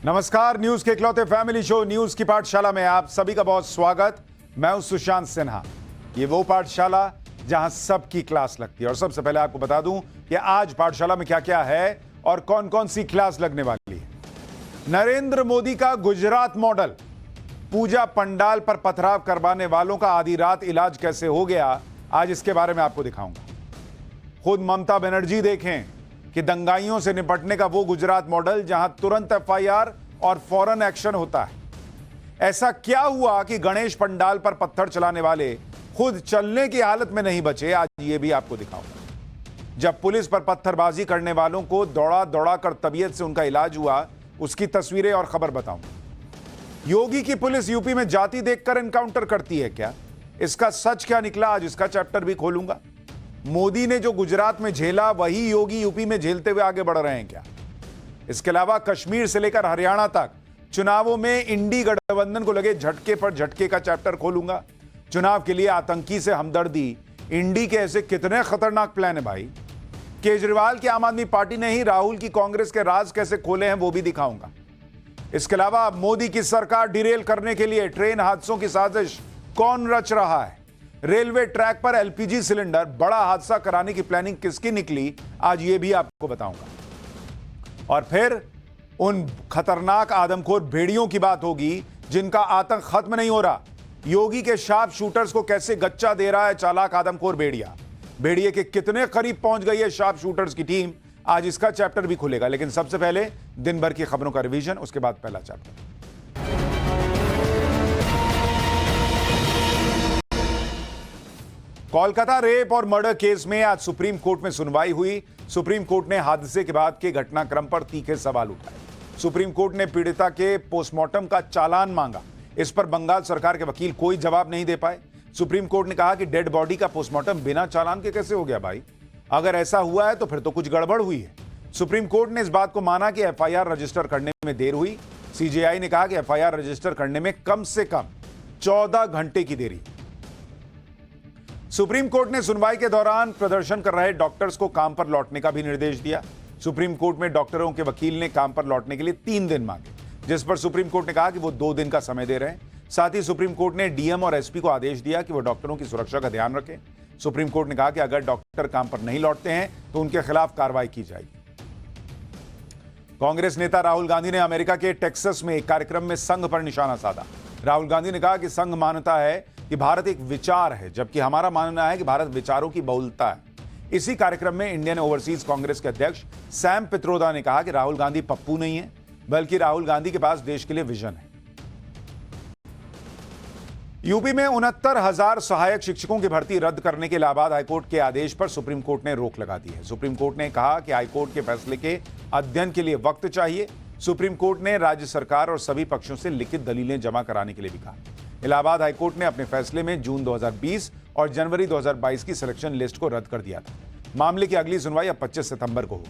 नमस्कार, न्यूज के इकलौते फैमिली शो न्यूज की पाठशाला में आप सभी का बहुत स्वागत। मैं हूं सुशांत सिन्हा। ये वो पाठशाला जहां सबकी क्लास लगती है। और सबसे पहले आपको बता दूं कि आज पाठशाला में क्या क्या है और कौन कौन सी क्लास लगने वाली है। नरेंद्र मोदी का गुजरात मॉडल, पूजा पंडाल पर पथराव करवाने वालों का आधी रात इलाज कैसे हो गया, आज इसके बारे में आपको दिखाऊंगा। खुद ममता बनर्जी देखें कि दंगाइयों से निपटने का वो गुजरात मॉडल जहां तुरंत एफआईआर और फौरन एक्शन होता है। ऐसा क्या हुआ कि गणेश पंडाल पर पत्थर चलाने वाले खुद चलने की हालत में नहीं बचे, आज ये भी आपको दिखाऊंगा। जब पुलिस पर पत्थरबाजी करने वालों को दौड़ा दौड़ा कर तबीयत से उनका इलाज हुआ, उसकी तस्वीरें और खबर बताऊंगा। योगी की पुलिस यूपी में जाति देखकर एनकाउंटर करती है क्या, इसका सच क्या निकला, आज इसका चैप्टर भी खोलूंगा। मोदी ने जो गुजरात में झेला वही योगी यूपी में झेलते हुए आगे बढ़ रहे हैं क्या। इसके अलावा कश्मीर से लेकर हरियाणा तक चुनावों में इंडी गठबंधन को लगे झटके पर झटके का चैप्टर खोलूंगा। चुनाव के लिए आतंकी से हमदर्दी, इंडी के ऐसे कितने खतरनाक प्लान है भाई। केजरीवाल की आम आदमी पार्टी ने ही राहुल की कांग्रेस के राज कैसे खोले हैं वो भी दिखाऊंगा। इसके अलावा मोदी की सरकार डिरेल करने के लिए ट्रेन हादसों की साजिश कौन रच रहा है, रेलवे ट्रैक पर एलपीजी सिलेंडर बड़ा हादसा कराने की प्लानिंग किसकी निकली, आज यह भी आपको बताऊंगा। और फिर उन खतरनाक आदमखोर भेड़ियों की बात होगी जिनका आतंक खत्म नहीं हो रहा। योगी के शार्प शूटर्स को कैसे गच्चा दे रहा है चालाक आदमखोर भेड़िया। भेड़िए के कितने करीब पहुंच गई है शार्प शूटर्स की टीम, आज इसका चैप्टर भी खुलेगा। लेकिन सबसे पहले दिन भर की खबरों का रिवीजन, उसके बाद पहला चैप्टर। कोलकाता रेप और मर्डर केस में आज सुप्रीम कोर्ट में सुनवाई हुई। सुप्रीम कोर्ट ने हादसे के बाद के घटनाक्रम पर तीखे सवाल उठाए। सुप्रीम कोर्ट ने पीड़िता के पोस्टमार्टम का चालान मांगा। इस पर बंगाल सरकार के वकील कोई जवाब नहीं दे पाए। सुप्रीम कोर्ट ने कहा कि डेड बॉडी का पोस्टमार्टम बिना चालान के कैसे हो गया भाई, अगर ऐसा हुआ है तो फिर तो कुछ गड़बड़ हुई है। सुप्रीम कोर्ट ने इस बात को माना कि एफआईआर रजिस्टर करने में देर हुई। सीजेआई ने कहा कि एफआईआर रजिस्टर करने में कम से कम 14 घंटे की देरी। सुप्रीम कोर्ट ने सुनवाई के दौरान प्रदर्शन कर रहे डॉक्टर्स को काम पर लौटने का भी निर्देश दिया। सुप्रीम कोर्ट में डॉक्टरों के वकील ने काम पर लौटने के लिए 3 दिन मांगे, जिस पर सुप्रीम कोर्ट ने कहा कि वो 2 दिन का समय दे रहे हैं। साथ ही सुप्रीम कोर्ट ने डीएम और एसपी को आदेश दिया कि वो डॉक्टरों की सुरक्षा का ध्यान रखें। सुप्रीम कोर्ट ने कहा कि अगर डॉक्टर काम पर नहीं लौटते हैं तो उनके खिलाफ कार्रवाई की जाएगी। कांग्रेस नेता राहुल गांधी ने अमेरिका के टेक्सास में एक कार्यक्रम में संघ पर निशाना साधा। राहुल गांधी ने कहा कि संघ मानता है कि भारत एक विचार है, जबकि हमारा मानना है कि भारत विचारों की बहुलता है। इसी कार्यक्रम में इंडियन ओवरसीज कांग्रेस के अध्यक्ष सैम पित्रोदा ने कहा कि राहुल गांधी पप्पू नहीं है, बल्कि राहुल गांधी के पास देश के लिए विजन है। यूपी में 69,000 सहायक शिक्षकों की भर्ती रद्द करने के इलाहाबाद हाईकोर्ट के आदेश पर सुप्रीम कोर्ट ने रोक लगा दी है। सुप्रीम कोर्ट ने कहा कि हाईकोर्ट के फैसले के अध्ययन के लिए वक्त चाहिए। सुप्रीम कोर्ट ने राज्य सरकार और सभी पक्षों से लिखित दलीलें जमा कराने के लिए भी कहा। इलाहाबाद हाईकोर्ट ने अपने फैसले में जून 2020 और जनवरी 2022 की सिलेक्शन लिस्ट को रद्द कर दिया था। मामले की अगली सुनवाई अब 25 सितंबर को होगी।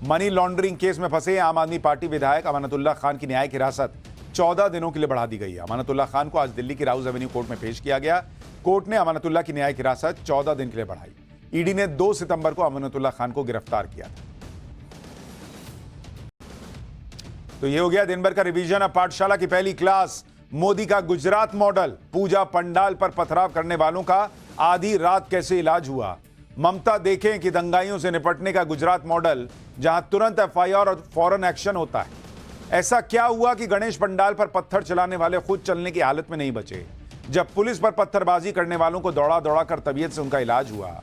मनी लॉन्ड्रिंग केस में फंसे आम आदमी पार्टी विधायक अमानतुल्लाह खान की न्यायिक हिरासत 14 दिनों के लिए बढ़ा दी गई है। अमानतुल्लाह खान को आज दिल्ली की राउज एवेन्यू कोर्ट में पेश किया गया। कोर्ट ने अमानतुल्लाह की न्यायिक हिरासत 14 दिन के लिए बढ़ाई। ईडी ने 2 सितंबर को अमानतुल्लाह खान को गिरफ्तार किया था। तो ये हो गया दिन भर का रिवीजन। अब पाठशाला की पहली क्लास, मोदी का गुजरात मॉडल, पूजा पंडाल पर पथराव करने वालों का आधी रात कैसे इलाज हुआ। ममता देखें कि दंगाइयों से निपटने का गुजरात मॉडल जहां तुरंत एफआईआर और फौरन एक्शन होता है। ऐसा क्या हुआ कि गणेश पंडाल पर पत्थर चलाने वाले खुद चलने की हालत में नहीं बचे, जब पुलिस पर पत्थरबाजी करने वालों को दौड़ा दौड़ा कर तबीयत से उनका इलाज हुआ।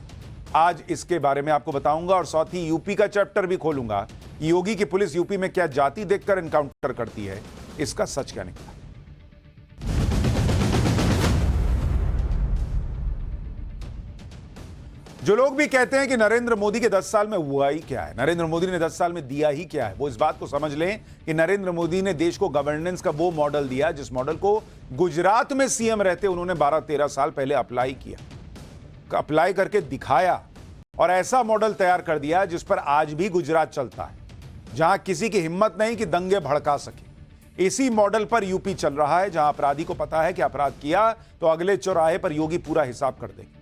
आज इसके बारे में आपको बताऊंगा और साथ ही यूपी का चैप्टर भी खोलूंगा। योगी की पुलिस यूपी में क्या जाति देखकर एनकाउंटर करती है, इसका सच क्या निकला। जो लोग भी कहते हैं कि नरेंद्र मोदी के 10 साल में हुआ ही क्या है, नरेंद्र मोदी ने 10 साल में दिया ही क्या है, वो इस बात को समझ लें कि नरेंद्र मोदी ने देश को गवर्नेंस का वो मॉडल दिया जिस मॉडल को गुजरात में सीएम रहते उन्होंने 12-13 साल पहले अप्लाई किया, अप्लाई करके दिखाया और ऐसा मॉडल तैयार कर दिया जिस पर आज भी गुजरात चलता है, जहां किसी की हिम्मत नहीं कि दंगे भड़का सके। इसी मॉडल पर यूपी चल रहा है, जहां अपराधी को पता है कि अपराध किया तो अगले चौराहे पर योगी पूरा हिसाब कर देंगे।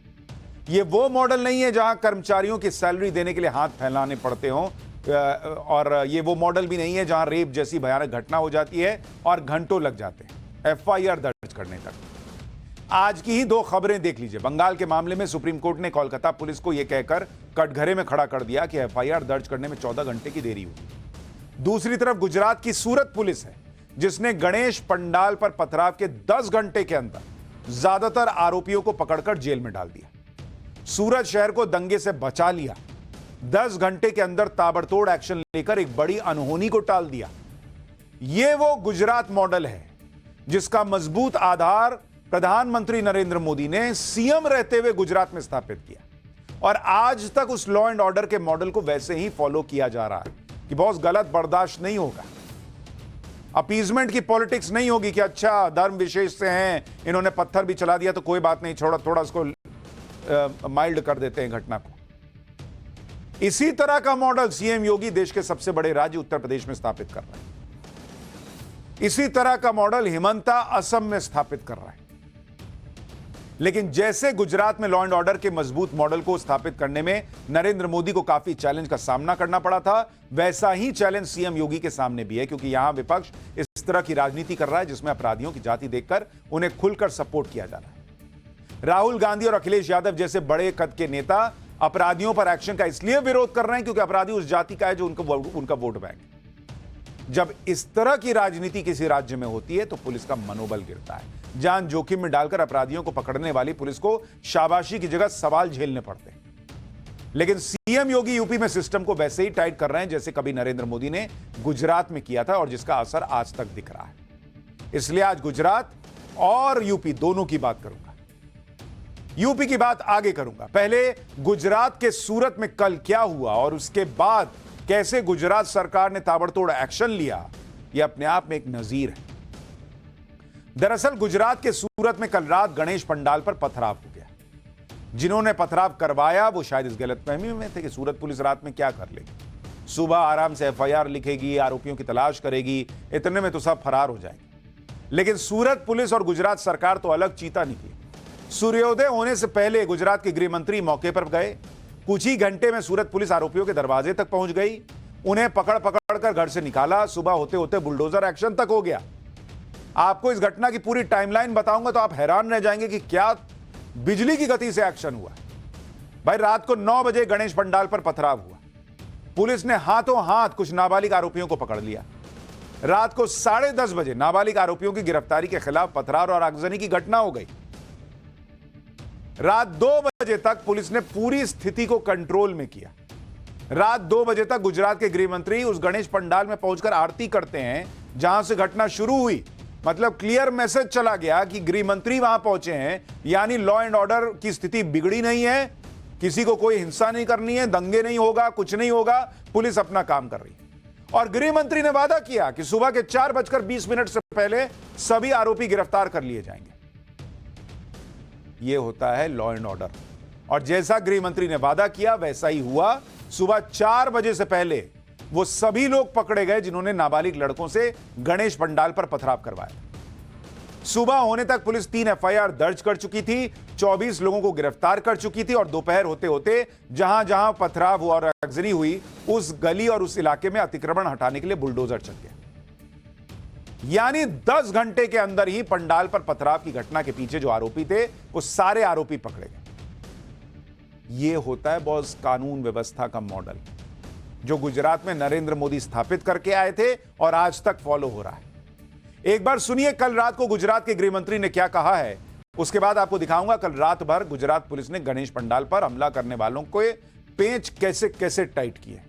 ये वो मॉडल नहीं है जहां कर्मचारियों की सैलरी देने के लिए हाथ फैलाने पड़ते हों, और ये वो मॉडल भी नहीं है जहां रेप जैसी भयानक घटना हो जाती है और घंटों लग जाते हैं एफआईआर दर्ज करने तक। आज की ही दो खबरें देख लीजिए। बंगाल के मामले में सुप्रीम कोर्ट ने कोलकाता पुलिस को यह कहकर कटघरे में खड़ा कर दिया कि एफआईआर दर्ज करने में 14 घंटे की देरी हुई। दूसरी तरफ गुजरात की सूरत पुलिस है जिसने गणेश पंडाल पर पथराव के 10 घंटे के अंदर ज्यादातर आरोपियों को पकड़कर जेल में डाल दिया। सूरत शहर को दंगे से बचा लिया। 10 घंटे के अंदर ताबड़तोड़ एक्शन लेकर एक बड़ी अनहोनी को टाल दिया। यह वो गुजरात मॉडल है जिसका मजबूत आधार प्रधानमंत्री नरेंद्र मोदी ने सीएम रहते हुए गुजरात में स्थापित किया और आज तक उस लॉ एंड ऑर्डर के मॉडल को वैसे ही फॉलो किया जा रहा है कि बहुत गलत बर्दाश्त नहीं होगा। अपीजमेंट की पॉलिटिक्स नहीं होगी कि अच्छा धर्म विशेष से हैं, इन्होंने पत्थर भी चला दिया तो कोई बात नहीं, थोड़ा उसको माइल्ड कर देते हैं घटना को। इसी तरह का मॉडल सीएम योगी देश के सबसे बड़े राज्य उत्तर प्रदेश में स्थापित कर रहे हैं। इसी तरह का मॉडल हिमंता असम में स्थापित कर रहा है। लेकिन जैसे गुजरात में लॉ एंड ऑर्डर के मजबूत मॉडल को स्थापित करने में नरेंद्र मोदी को काफी चैलेंज का सामना करना पड़ा था, वैसा ही चैलेंज सीएम योगी के सामने भी है, क्योंकि यहां विपक्ष इस तरह की राजनीति कर रहा है जिसमें अपराधियों की जाति देखकर उन्हें खुलकर सपोर्ट किया जा रहा है। राहुल गांधी और अखिलेश यादव जैसे बड़े कद के नेता अपराधियों पर एक्शन का इसलिए विरोध कर रहे हैं क्योंकि अपराधी उस जाति का है जो उनका वोट बैंक है। जब इस तरह की राजनीति किसी राज्य में होती है तो पुलिस का मनोबल गिरता है। जान जोखिम में डालकर अपराधियों को पकड़ने वाली पुलिस को शाबाशी की जगह सवाल झेलने पड़ते हैं। लेकिन सीएम योगी यूपी में सिस्टम को वैसे ही टाइट कर रहे हैं जैसे कभी नरेंद्र मोदी ने गुजरात में किया था और जिसका असर आज तक दिख रहा है। इसलिए आज गुजरात और यूपी दोनों की बात करूंगा। यूपी की बात आगे करूंगा। पहले गुजरात के सूरत में कल क्या हुआ और उसके बाद कैसे गुजरात सरकार ने ताबड़तोड़ एक्शन लिया, यह अपने आप में एक नजीर है। दरअसल गुजरात के सूरत में कल रात गणेश पंडाल पर पथराव हो गया। जिन्होंने पथराव करवाया वो शायद इस गलतफहमी में थे कि सूरत पुलिस रात में क्या कर लेगी, सुबह आराम से एफआईआर लिखेगी, आरोपियों की तलाश करेगी, इतने में तो सब फरार हो जाएंगे। लेकिन सूरत पुलिस और गुजरात सरकार तो अलग चीता निकली। सूर्योदय होने से पहले गुजरात के गृह मंत्री मौके पर गए। कुछ ही घंटे में सूरत पुलिस आरोपियों के दरवाजे तक पहुंच गई, उन्हें पकड़ कर घर से निकाला। सुबह होते होते बुलडोजर एक्शन तक हो गया। आपको इस घटना की पूरी टाइमलाइन बताऊंगा तो आप हैरान रह जाएंगे कि क्या बिजली की गति से एक्शन हुआ। भाई रात को 9 बजे गणेश पंडाल पर पथराव हुआ। पुलिस ने हाथों हाथ कुछ नाबालिग आरोपियों को पकड़ लिया। रात को 10:30 बजे नाबालिग आरोपियों की गिरफ्तारी के खिलाफ पथराव और आगजनी की घटना हो गई। रात 2 बजे तक पुलिस ने पूरी स्थिति को कंट्रोल में किया। रात 2 बजे तक गुजरात के गृह मंत्री उस गणेश पंडाल में पहुंचकर आरती करते हैं जहां से घटना शुरू हुई। मतलब क्लियर मैसेज चला गया कि गृह मंत्री वहां पहुंचे हैं, यानी लॉ एंड ऑर्डर की स्थिति बिगड़ी नहीं है, किसी को कोई हिंसा नहीं करनी है, दंगे नहीं होगा, कुछ नहीं होगा, पुलिस अपना काम कर रही है। और गृह मंत्री ने वादा किया कि सुबह के 4:20 से पहले सभी आरोपी गिरफ्तार कर लिए जाएंगे। यह होता है लॉ एंड ऑर्डर। और जैसा गृह मंत्री ने वादा किया वैसा ही हुआ। सुबह 4 बजे से पहले वो सभी लोग पकड़े गए जिन्होंने नाबालिग लड़कों से गणेश पंडाल पर पथराव करवाया। सुबह होने तक पुलिस 3 एफआईआर दर्ज कर चुकी थी, 24 लोगों को गिरफ्तार कर चुकी थी और दोपहर होते होते जहां जहां पथराव हुआ और आगजनी हुई उस गली और उस इलाके में अतिक्रमण हटाने के लिए बुलडोजर चल गया। यानी 10 घंटे के अंदर ही पंडाल पर पथराव की घटना के पीछे जो आरोपी थे वो सारे आरोपी पकड़े गए। यह होता है बॉस कानून व्यवस्था का मॉडल जो गुजरात में नरेंद्र मोदी स्थापित करके आए थे और आज तक फॉलो हो रहा है। एक बार सुनिए कल रात को गुजरात के गृह मंत्री ने क्या कहा है, उसके बाद आपको दिखाऊंगा कल रात भर गुजरात पुलिस ने गणेश पंडाल पर हमला करने वालों को पेंच कैसे कैसे टाइट किए।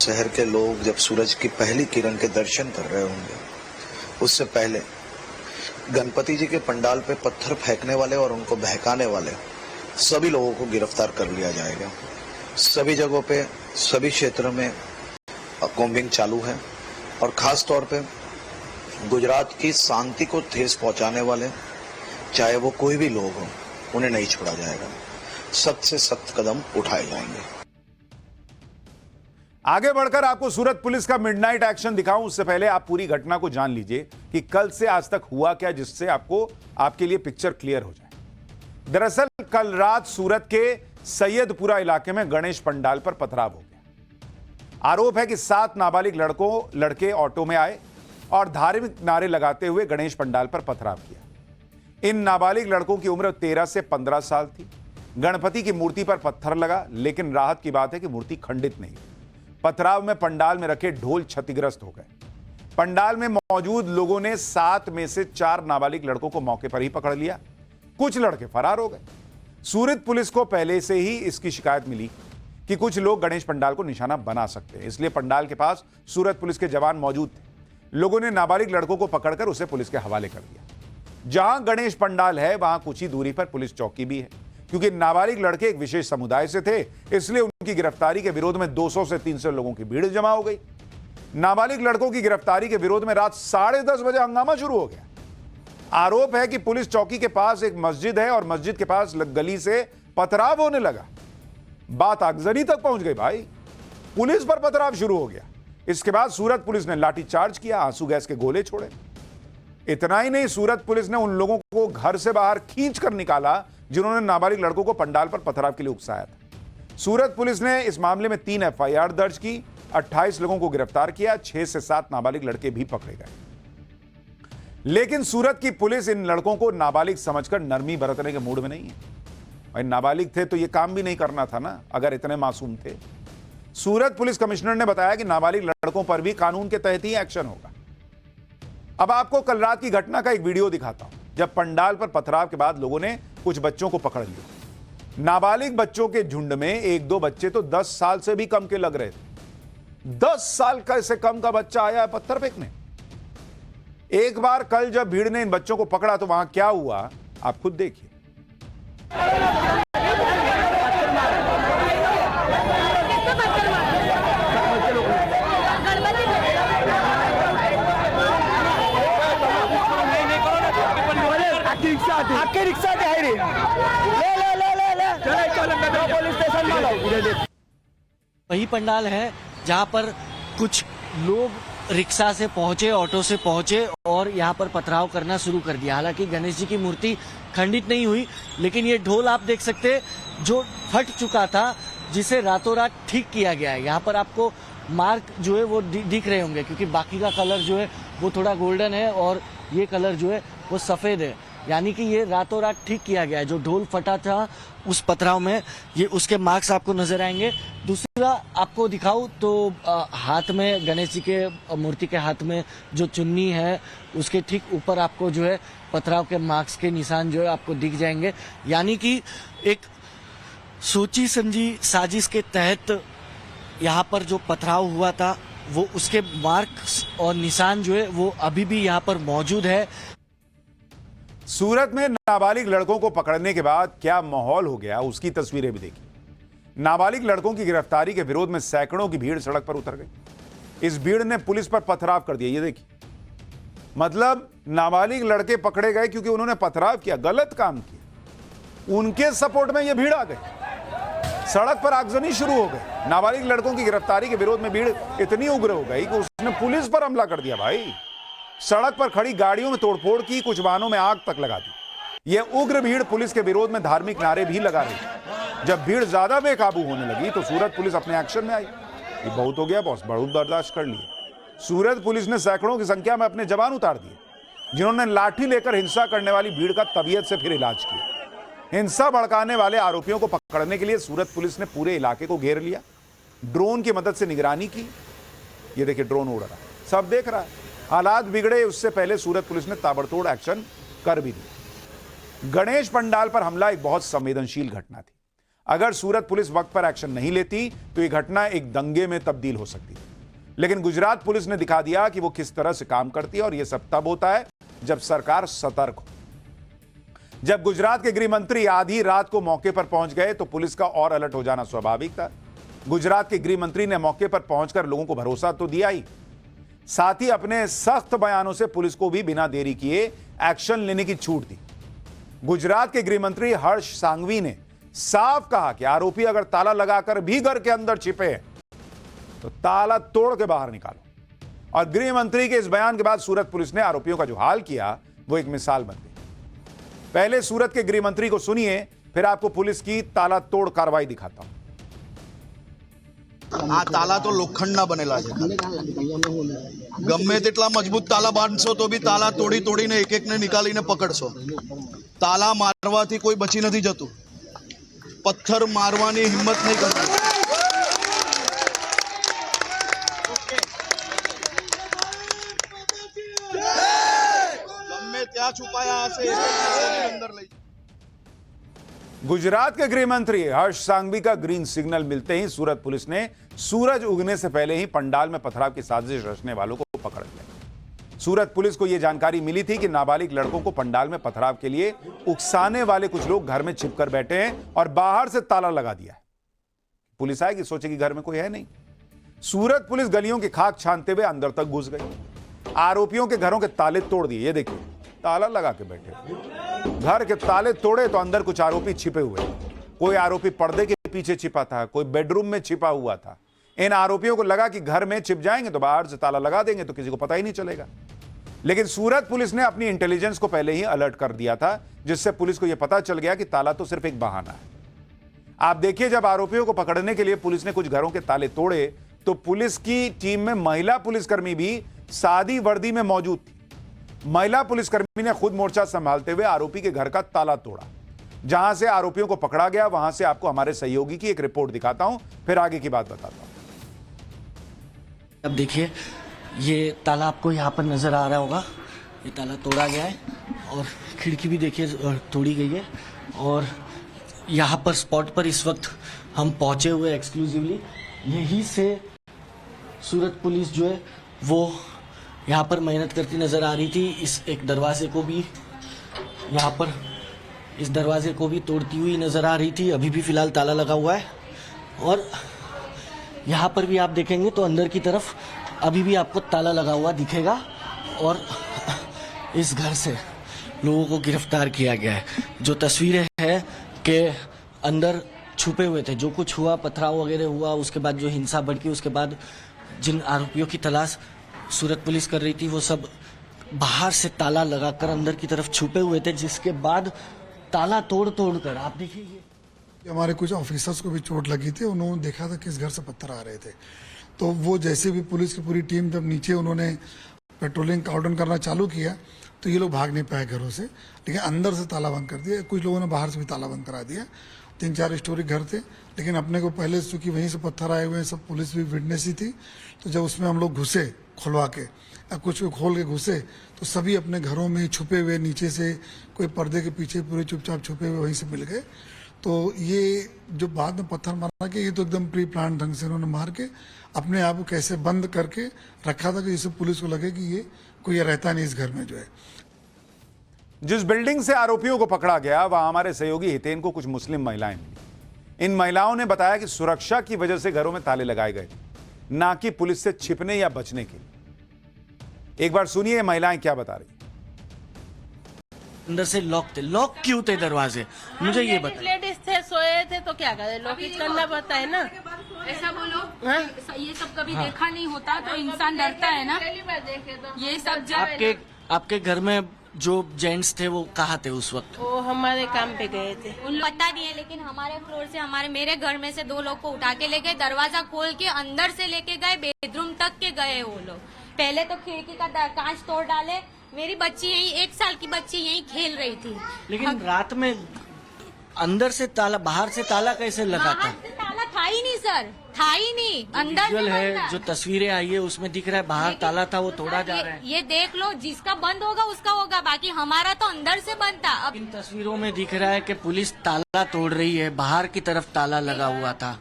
शहर के लोग जब सूरज की पहली किरण के दर्शन कर रहे होंगे उससे पहले गणपति जी के पंडाल पे पत्थर फेंकने वाले और उनको बहकाने वाले सभी लोगों को गिरफ्तार कर लिया जाएगा। सभी जगहों पे सभी क्षेत्रों में कॉम्बिंग चालू है और खास तौर पे गुजरात की शांति को ठेस पहुंचाने वाले चाहे वो कोई भी लोग हो उन्हें नहीं छोड़ा जाएगा। सख्त से सख्त कदम उठाए जाएंगे। आगे बढ़कर आपको सूरत पुलिस का मिडनाइट एक्शन दिखाऊं उससे पहले आप पूरी घटना को जान लीजिए कि कल से आज तक हुआ क्या, जिससे आपको आपके लिए पिक्चर क्लियर हो जाए। दरअसल कल रात सूरत के सैयदपुरा इलाके में गणेश पंडाल पर पथराव हो गया। आरोप है कि 7 नाबालिग लड़के ऑटो में आए और धार्मिक नारे लगाते हुए गणेश पंडाल पर पथराव किया। इन नाबालिग लड़कों की उम्र 13 से 15 साल थी। गणपति की मूर्ति पर पत्थर लगा, लेकिन राहत की बात है कि मूर्ति खंडित नहीं। पथराव में पंडाल में रखे ढोल क्षतिग्रस्त हो गए। पंडाल में मौजूद लोगों ने 7 में से 4 नाबालिग लड़कों को मौके पर ही पकड़ लिया। कुछ लड़के फरार हो गए। सूरत पुलिस को पहले से ही इसकी शिकायत मिली कि कुछ लोग गणेश पंडाल को निशाना बना सकते हैं, इसलिए पंडाल के पास सूरत पुलिस के जवान मौजूद थे। लोगों ने नाबालिग लड़कों को पकड़कर उसे पुलिस के हवाले कर दिया। जहां गणेश पंडाल है वहां कुछ ही दूरी पर पुलिस चौकी भी है। क्योंकि नाबालिग लड़के एक विशेष समुदाय से थे, इसलिए उनकी गिरफ्तारी के विरोध में 200 से 300 लोगों की भीड़ जमा हो गई। नाबालिग लड़कों की गिरफ्तारी के विरोध में रात 10:30 बजे हंगामा शुरू हो गया। आरोप है कि पुलिस चौकी के पास एक मस्जिद है और मस्जिद के पास गली से पथराव होने लगा। बात आगजनी तक पहुंच गई भाई, पुलिस पर पथराव शुरू हो गया। इसके बाद सूरत पुलिस ने लाठीचार्ज किया, आंसू गैस के गोले छोड़े। इतना ही नहीं, सूरत पुलिस ने उन लोगों को घर से बाहर खींच कर निकाला जिन्होंने नाबालिग लड़कों को पंडाल पर पथराव के लिए उकसाया था। सूरत पुलिस ने इस मामले में 3 FIR दर्ज की, 28 लोगों को गिरफ्तार किया, 6 से 7 नाबालिग लड़के भी पकड़े गए। लेकिन सूरत की पुलिस इन लड़कों को नाबालिग समझकर नरमी बरतने के मूड में नहीं है। भाई नाबालिग थे तो ये काम भी नहीं करना था ना, अगर इतने मासूम थे। सूरत पुलिस कमिश्नर ने बताया कि नाबालिग लड़कों पर भी कानून के तहत ही एक्शन होगा। अब आपको कल रात की घटना का एक वीडियो दिखाता हूं, जब पंडाल पर पथराव के बाद लोगों ने कुछ बच्चों को पकड़ लिया। नाबालिग बच्चों के झुंड में 1-2 बच्चे तो 10 साल से भी कम के लग रहे थे। 10 साल का से कम का बच्चा आया है पत्थर फेंकने। एक बार कल जब भीड़ ने इन बच्चों को पकड़ा तो वहां क्या हुआ आप खुद देखिए। आपके रिक्शा के है रे, ले चलो पुलिस स्टेशन में लो। वही पंडाल है जहाँ पर कुछ लोग रिक्शा से पहुंचे, ऑटो से पहुंचे और यहाँ पर पथराव करना शुरू कर दिया। हालांकि गणेश जी की मूर्ति खंडित नहीं हुई, लेकिन ये ढोल आप देख सकते हैं जो फट चुका था, जिसे रातों रात ठीक किया गया है। यहाँ पर आपको मार्क जो है वो दिख रहे होंगे, क्योंकि बाकी का कलर जो है वो थोड़ा गोल्डन है और ये कलर जो है वो सफ़ेद है। यानी कि ये रातों रात ठीक किया गया है। जो ढोल फटा था उस पथराव में, ये उसके मार्क्स आपको नजर आएंगे। दूसरा आपको दिखाऊं तो हाथ में गणेश जी के मूर्ति के हाथ में जो चुन्नी है उसके ठीक ऊपर आपको जो है पथराव के मार्क्स के निशान जो है आपको दिख जाएंगे। यानी कि एक सोची समझी साजिश के तहत यहाँ पर जो पथराव हुआ था वो उसके मार्क्स और निशान जो है वो अभी भी यहाँ पर मौजूद है। सूरत में नाबालिग लड़कों को पकड़ने के बाद क्या माहौल हो गया उसकी तस्वीरें भी देखी। नाबालिग लड़कों की गिरफ्तारी के विरोध में सैकड़ों की भीड़ सड़क पर उतर गई। इस भीड़ ने पुलिस पर पथराव कर दिया। ये देखिए, मतलब नाबालिग लड़के पकड़े गए क्योंकि उन्होंने पथराव किया, गलत काम किया। उनके सपोर्ट में यह भीड़ आ गई, सड़क पर आगजनी शुरू हो गई। नाबालिग लड़कों की गिरफ्तारी के विरोध में भीड़ इतनी उग्र हो गई कि उसने पुलिस पर हमला कर दिया। भाई सड़क पर खड़ी गाड़ियों में तोड़फोड़ की, कुछ वाहनों में आग तक लगा दी। यह उग्र भीड़ पुलिस के विरोध में धार्मिक नारे भी लगा रही। जब भीड़ ज्यादा बेकाबू होने लगी तो सूरत पुलिस अपने एक्शन में आई। ये बहुत हो गया बॉस, बहुत बर्दाश्त कर लिए। सूरत पुलिस ने सैकड़ों की संख्या में अपने जवान उतार दिए, जिन्होंने लाठी लेकर हिंसा करने वाली भीड़ का तबीयत से फिर इलाज किया। हिंसा भड़काने वाले आरोपियों को पकड़ने के लिए सूरत पुलिस ने पूरे इलाके को घेर लिया, ड्रोन की मदद से निगरानी की। ये देखिए ड्रोन उड़ रहा है, सब देख रहा है। हालात बिगड़े उससे पहले सूरत पुलिस ने ताबड़तोड़ एक्शन कर भी दिया। गणेश पंडाल पर हमला एक बहुत संवेदनशील घटना थी। अगर सूरत पुलिस वक्त पर एक्शन नहीं लेती तो यह घटना एक दंगे में तब्दील हो सकती थी। लेकिन गुजरात पुलिस ने दिखा दिया कि वो किस तरह से काम करती है, और यह सब तब होता है जब सरकार सतर्क हो। जब गुजरात के गृह मंत्री आधी रात को मौके पर पहुंच गए तो पुलिस का और अलर्ट हो जाना स्वाभाविक था। गुजरात के गृह मंत्री ने मौके पर पहुंचकर लोगों को भरोसा तो दिया ही, साथ ही अपने सख्त बयानों से पुलिस को भी बिना देरी किए एक्शन लेने की छूट दी। गुजरात के गृह मंत्री हर्ष सांघवी ने साफ कहा कि आरोपी अगर ताला लगाकर भी घर के अंदर छिपे हैं तो ताला तोड़ के बाहर निकालो। और गृह मंत्री के इस बयान के बाद सूरत पुलिस ने आरोपियों का जो हाल किया वो एक मिसाल बन गई। पहले सूरत के गृह मंत्री को सुनिए फिर आपको पुलिस की ताला तोड़ कार्रवाई दिखाता हूं। આ તાલા તો લોખંડના બનેલા છે ગમે તેટલા મજબૂત તાલા બાંધશો તો બી તાલા તોડી તોડીને એક એકને નીકાળીને પકડશો તાલા મારવાથી કોઈ બચી નથી જતું પથ્થર મારવાની હિંમત નહીં કરતી ગમે ત્યાં છુપાયા હશે અંદર લઈ गुजरात के गृह मंत्री हर्ष सांघवी का ग्रीन सिग्नल मिलते ही सूरत पुलिस ने सूरज उगने से पहले ही पंडाल में पथराव की साजिश रचने वालों को पकड़ लिया। सूरत पुलिस को यह जानकारी मिली थी कि नाबालिग लड़कों को पंडाल में पथराव के लिए उकसाने वाले कुछ लोग घर में छिपकर बैठे हैं और बाहर से ताला लगा दिया है। पुलिस आएगी, सोचेगी घर में कोई है नहीं। सूरत पुलिस गलियों की खाक छानते हुए अंदर तक घुस गई। आरोपियों के घरों के ताले तोड़ दिए। ये देखिए, ताला लगा के बैठे, घर के ताले तोड़े तो अंदर कुछ आरोपी छिपे हुए। कोई आरोपी पर्दे के पीछे छिपा था, कोई बेडरूम में छिपा हुआ था। इन आरोपियों को लगा कि घर में छिप जाएंगे तो बाहर से ताला लगा देंगे तो किसी को पता ही नहीं चलेगा। लेकिन सूरत पुलिस ने अपनी इंटेलिजेंस को पहले ही अलर्ट कर दिया था, जिससे पुलिस को यह पता चल गया कि ताला तो सिर्फ एक बहाना है। आप देखिए, जब आरोपियों को पकड़ने के लिए पुलिस ने कुछ घरों के ताले तोड़े तो पुलिस की टीम में महिला पुलिसकर्मी भी सादी वर्दी में मौजूद थी। महिला पुलिसकर्मी ने खुद मोर्चा संभालते हुए आरोपी के घर का ताला तोड़ा। जहां से आरोपियों को पकड़ा गया वहां से आपको हमारे सहयोगी की एक रिपोर्ट दिखाता हूं, फिर आगे की बात बताता हूं। अब देखिए, ये ताला आपको यहाँ पर नजर आ रहा होगा। ये ताला तोड़ा गया है और खिड़की भी देखिए तोड़ी गई है। और यहाँ पर स्पॉट पर इस वक्त हम पहुंचे हुए एक्सक्लूसिवली। यहीं से सूरत पुलिस जो है वो यहाँ पर मेहनत करती नजर आ रही थी। इस एक दरवाजे को भी यहाँ पर इस दरवाजे को भी तोड़ती हुई नजर आ रही थी। अभी भी फिलहाल ताला लगा हुआ है और यहाँ पर भी आप देखेंगे तो अंदर की तरफ अभी भी आपको ताला लगा हुआ दिखेगा। और इस घर से लोगों को गिरफ्तार किया गया है। जो तस्वीरें हैं कि अंदर छुपे हुए थे, जो कुछ हुआ, पथराव वगैरह हुआ, उसके बाद जो हिंसा भड़की, उसके बाद जिन आरोपियों की तलाश सूरत पुलिस कर रही थी वो सब बाहर से ताला लगाकर अंदर की तरफ छुपे हुए थे, जिसके बाद ताला तोड़ कर आप देखिए ये हमारे कुछ ऑफिसर्स को भी चोट लगी थी। उन्होंने देखा था किस घर से पत्थर आ रहे थे, तो वो जैसे भी पुलिस की पूरी टीम जब नीचे उन्होंने पेट्रोलिंग कॉर्डन करना चालू किया तो ये लोग भाग नहीं पाए घरों से, लेकिन अंदर से ताला बंद कर दिया। कुछ लोगों ने बाहर से भी ताला बंद करा दिया। 3-4 स्टोरी घर थे, लेकिन अपने को पहले चूंकि वहीं से पत्थर आए हुए हैं, सब पुलिस भी विटनेस ही थी, तो जब उसमें हम लोग घुसे खुलवा के, कुछ खोल के घुसे तो सभी अपने घरों में छुपे हुए, नीचे से कोई पर्दे के पीछे पूरे चुपचाप छुपे हुए वहीं से मिल गए। तो ये जो बाद में पत्थर मारा के, ये तो एकदम प्री प्लान ढंग से उन्होंने मार के अपने आप को कैसे बंद करके रखा था कि जिससे पुलिस को लगे कि ये कोई रहता नहीं इस घर में जो है। जिस बिल्डिंग से आरोपियों को पकड़ा गया वहां हमारे सहयोगी हितेन को कुछ मुस्लिम महिलाएं मिली। इन महिलाओं ने बताया कि सुरक्षा की वजह से घरों में ताले लगाए गए, ना कि पुलिस से छिपने या बचने के लिए। एक बार सुनिए ये महिलाएं क्या बता रही। अंदर से लॉक थे। लॉक क्यों थे दरवाजे, मुझे ये बताइए। लेडीज थे, सोए थे तो क्या करें, लॉक करना पड़ता है ना। ऐसा बोलो, हाँ? ये सब कभी देखा नहीं होता तो इंसान डरता है ना। पहली बार देखे तो ये सब जब आपके घर में जो जेंट्स थे वो कहाँ थे उस वक्त? वो हमारे काम पे गए थे। पता नहीं है, लेकिन हमारे फ्लोर से मेरे घर में से 2 लोग को उठा के ले गए, दरवाजा खोल के अंदर से लेके गए, बेडरूम तक के गए वो लोग। पहले तो खिड़की का कांच तोड़ डाले। मेरी बच्ची यही 1 साल की बच्ची यही खेल रही थी। लेकिन रात में अंदर से ताला, बाहर से ताला कैसे लगा था? बाहर से ताला था ही नहीं सर, था ही नहीं। अंदर से विजुअल बंद है, था। जो तस्वीरें आई है उसमें दिख रहा है बाहर ताला था, वो तोड़ा जा रहा है। ये देख लो, जिसका बंद होगा उसका होगा, बाकी हमारा तो अंदर से बंद था। अब इन तस्वीरों में दिख रहा है कि पुलिस ताला तोड़ रही है, बाहर की तरफ ताला लगा हुआ था।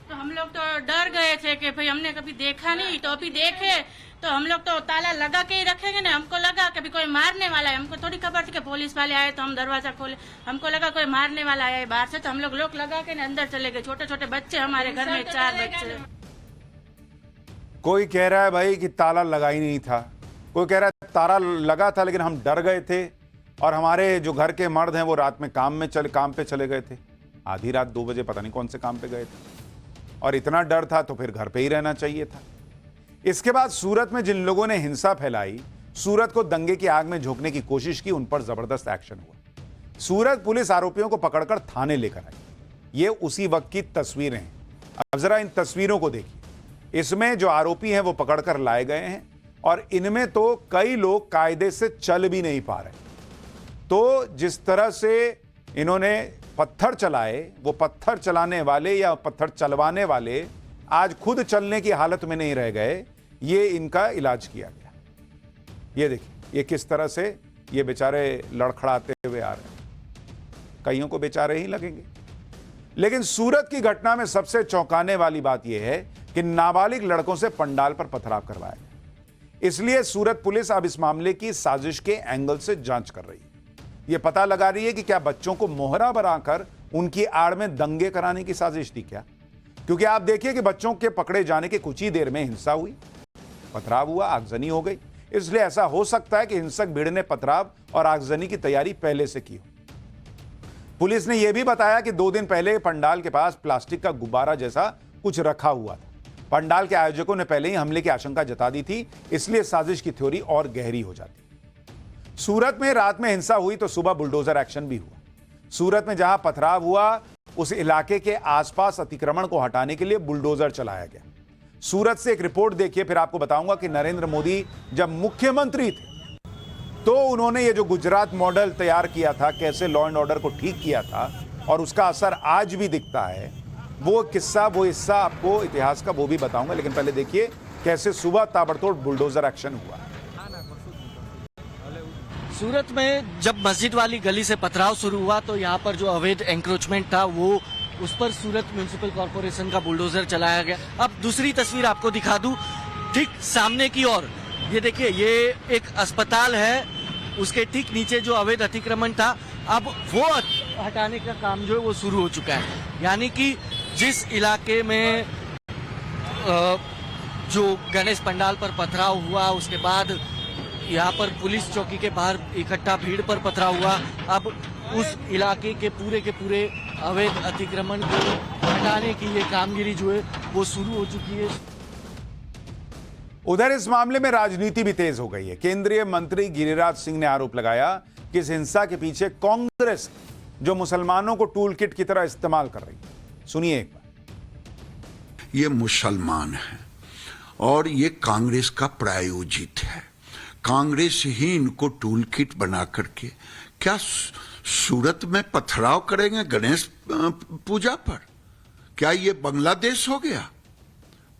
तो हम लोग तो डर गए थे कि भाई हमने कभी देखा नहीं, तो अभी देखे तो हम लोग तो ताला लगा के ही रखेंगे ना। हमको लगा कि कोई मारने वाला है, हमको थोड़ी खबर थी कि पुलिस वाले आए तो हम दरवाजा खोले। हमको लगा कोई मारने वाला आया है बाहर से, तो हम लोग लॉक लगा के अंदर चले गए। छोटे छोटे बच्चे हमारे घर में, 4 बच्चे। कोई कह रहा है भाई कि ताला लगा ही नहीं था, कोई कह रहा है ताला लगा था लेकिन हम डर गए थे और हमारे जो घर के मर्द हैं वो रात में काम पे चले गए थे। आधी रात 2 बजे पता नहीं कौन से काम पे गए थे और इतना डर था तो फिर घर पे ही रहना चाहिए था। इसके बाद सूरत में जिन लोगों ने हिंसा फैलाई, सूरत को दंगे की आग में झोंकने की कोशिश की, उन पर जबरदस्त एक्शन हुआ। सूरत पुलिस आरोपियों को पकड़कर थाने लेकर आई। ये उसी वक्त की तस्वीरें हैं। अब जरा इन तस्वीरों को देखिए। इसमें जो आरोपी हैं वो पकड़कर लाए गए हैं और इनमें तो कई लोग कायदे से चल भी नहीं पा रहे। तो जिस तरह से इन्होंने पत्थर चलाए, वो पत्थर चलाने वाले या पत्थर चलवाने वाले आज खुद चलने की हालत में नहीं रह गए। ये इनका इलाज किया गया। ये देखिए, ये किस तरह से ये बेचारे लड़खड़ाते हुए आ रहे हैं। कईयों को बेचारे ही लगेंगे। लेकिन सूरत की घटना में सबसे चौंकाने वाली बात यह है कि नाबालिग लड़कों से पंडाल पर पथराव करवाया गया। इसलिए सूरत पुलिस अब इस मामले की साजिश के एंगल से जांच कर रही है। यह पता लगा रही है कि क्या बच्चों को मोहरा बनाकर उनकी आड़ में दंगे कराने की साजिश थी क्या? क्योंकि आप देखिए कि बच्चों के पकड़े जाने के कुछ ही देर में हिंसा हुई, पथराव हुआ, आगजनी हो गई। इसलिए ऐसा हो सकता है कि हिंसक भीड़ ने पथराव और आगजनी की तैयारी पहले से की हो। पुलिस ने यह भी बताया कि 2 दिन पहले पंडाल के पास प्लास्टिक का गुब्बारा जैसा कुछ रखा हुआ था। पंडाल के आयोजकों ने पहले ही हमले की आशंका जता दी थी, इसलिए साजिश की थ्योरी और गहरी हो जाती। सूरत में रात में हिंसा हुई तो सुबह बुलडोजर एक्शन भी हुआ। सूरत में जहां पथराव हुआ उस इलाके के आसपास अतिक्रमण को हटाने के लिए बुलडोजर चलाया गया। सूरत से एक रिपोर्ट देखिए, फिर आपको बताऊंगा कि नरेंद्र मोदी जब मुख्यमंत्री थे तो उन्होंने ये जो गुजरात मॉडल तैयार किया था, कैसे लॉ एंड ऑर्डर को ठीक किया था और उसका असर आज भी दिखता है। वो किस्सा, वो हिस्सा आपको इतिहास का वो भी बताऊंगा। लेकिन पहले देखिए कैसे सुबह ताबड़तोड़ बुलडोजर एक्शन हुआ। सूरत में जब मस्जिद वाली गली से पथराव शुरू हुआ तो यहाँ पर जो अवैध एंक्रोचमेंट था वो उस पर सूरत म्युनिसिपल कॉर्पोरेशन का बुलडोजर चलाया गया। अब दूसरी तस्वीर आपको दिखा दूं, ठीक सामने की ओर ये देखिए, ये एक अस्पताल है, उसके ठीक नीचे जो अवैध अतिक्रमण था अब वो हटाने का काम जो है वो शुरू हो चुका है। यानी कि जिस इलाके में जो गणेश पंडाल पर पथराव हुआ, उसके बाद यहाँ पर पुलिस चौकी के बाहर इकट्ठा भीड़ पर पथराव हुआ, अब उस इलाके के पूरे अवैध अतिक्रमण को हटाने की ये कामगिरी जो है वो शुरू हो चुकी है। उधर इस मामले में राजनीति भी तेज हो गई है। केंद्रीय मंत्री गिरिराज सिंह ने आरोप लगाया कि इस हिंसा के पीछे कांग्रेस, जो मुसलमानों को टूल किट की तरह इस्तेमाल कर रही है। सुनिए एक बार। ये मुसलमान है और ये कांग्रेस का प्रायोजित है। कांग्रेस ही इनको टूल किट बना करके क्या सूरत में पथराव करेंगे गणेश पूजा पर? क्या ये बांग्लादेश हो गया?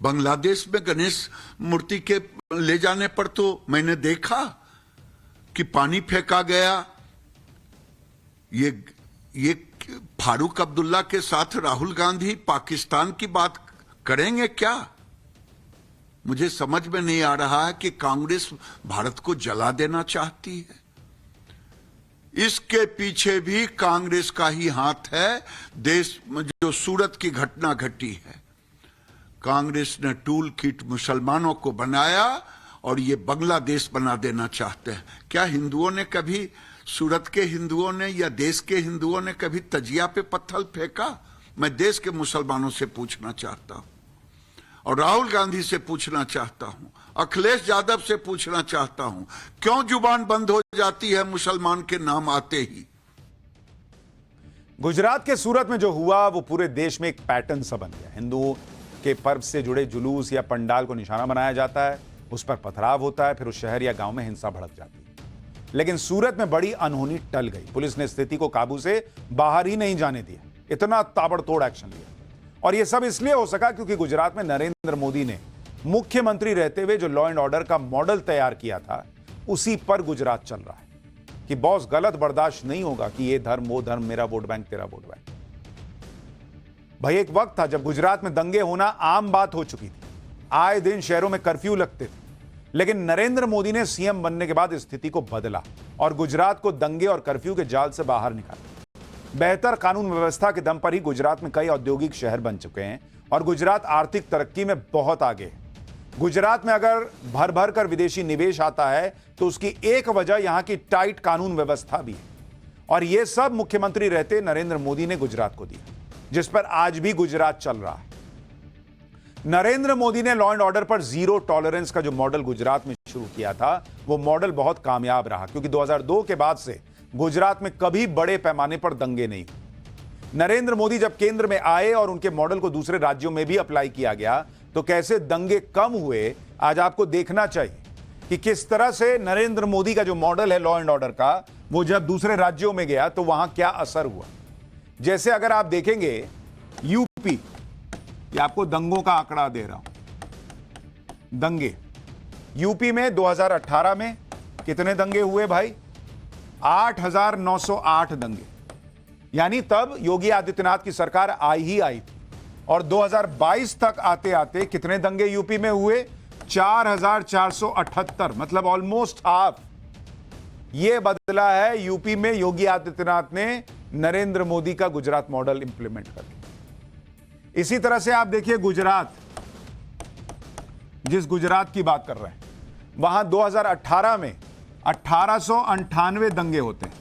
बांग्लादेश में गणेश मूर्ति के ले जाने पर तो मैंने देखा कि पानी फेंका गया। ये फारूक अब्दुल्ला के साथ राहुल गांधी पाकिस्तान की बात करेंगे क्या? मुझे समझ में नहीं आ रहा है कि कांग्रेस भारत को जला देना चाहती है। इसके पीछे भी कांग्रेस का ही हाथ है। देश में जो सूरत की घटना घटी है, कांग्रेस ने टूल किट मुसलमानों को बनाया और ये बांग्लादेश बना देना चाहते हैं। क्या हिंदुओं ने कभी, सूरत के हिंदुओं ने या देश के हिंदुओं ने कभी तजिया पे पत्थर फेंका? मैं देश के मुसलमानों से पूछना चाहता हूं और राहुल गांधी से पूछना चाहता हूं, अखिलेश यादव से पूछना चाहता हूं, क्यों जुबान बंद हो जाती है मुसलमान के नाम आते ही? गुजरात के सूरत में जो हुआ वो पूरे देश में एक पैटर्न सा बन गया। हिंदुओं के पर्व से जुड़े जुलूस या पंडाल को निशाना बनाया जाता है, उस पर पथराव होता है, फिर उस शहर या गांव में हिंसा भड़क जाती है। लेकिन सूरत में बड़ी अनहोनी टल गई। पुलिस ने स्थिति को काबू से बाहर ही नहीं जाने दिया, इतना ताबड़तोड़ एक्शन लिया। और यह सब इसलिए हो सका क्योंकि गुजरात में नरेंद्र मोदी ने मुख्यमंत्री रहते हुए जो लॉ एंड ऑर्डर का मॉडल तैयार किया था, उसी पर गुजरात चल रहा है कि बॉस गलत बर्दाश्त नहीं होगा कि ये धर्म वो धर्म, मेरा वोट बैंक तेरा वोट बैंक। भाई एक वक्त था जब गुजरात में दंगे होना आम बात हो चुकी थी, आए दिन शहरों में कर्फ्यू लगते थे। लेकिन नरेंद्र मोदी ने सीएम बनने के बाद स्थिति को बदला और गुजरात को दंगे और कर्फ्यू के जाल से बाहर निकाला। बेहतर कानून व्यवस्था के दम पर ही गुजरात में कई औद्योगिक शहर बन चुके हैं और गुजरात आर्थिक तरक्की में बहुत आगे है। गुजरात में अगर भर भर कर विदेशी निवेश आता है तो उसकी एक वजह यहां की टाइट कानून व्यवस्था भी है। और यह सब मुख्यमंत्री रहते नरेंद्र मोदी ने गुजरात को दिया, जिस पर आज भी गुजरात चल रहा है। नरेंद्र मोदी ने लॉ एंड ऑर्डर पर जीरो टॉलरेंस का जो मॉडल गुजरात में शुरू किया था, वो मॉडल बहुत कामयाब रहा, क्योंकि 2002 के बाद से गुजरात में कभी बड़े पैमाने पर दंगे नहीं हुए। नरेंद्र मोदी जब केंद्र में आए और उनके मॉडल को दूसरे राज्यों में भी अप्लाई किया गया तो कैसे दंगे कम हुए, आज आपको देखना चाहिए कि किस तरह से नरेंद्र मोदी का जो मॉडल है लॉ एंड ऑर्डर का, वो जब दूसरे राज्यों में गया तो वहां क्या असर हुआ। जैसे अगर आप देखेंगे यूपी, ये आपको दंगों का आंकड़ा दे रहा हूं। दंगे यूपी में 2018 में कितने दंगे हुए भाई? 8,908 दंगे, यानी तब योगी आदित्यनाथ की सरकार आई थी। और 2022 तक आते आते कितने दंगे यूपी में हुए? 4,478, मतलब ऑलमोस्ट हाफ। यह बदला है यूपी में योगी आदित्यनाथ ने नरेंद्र मोदी का गुजरात मॉडल इंप्लीमेंट करके। इसी तरह से आप देखिए गुजरात, जिस गुजरात की बात कर रहे हैं, वहां 2018 में 1898 दंगे होते हैं,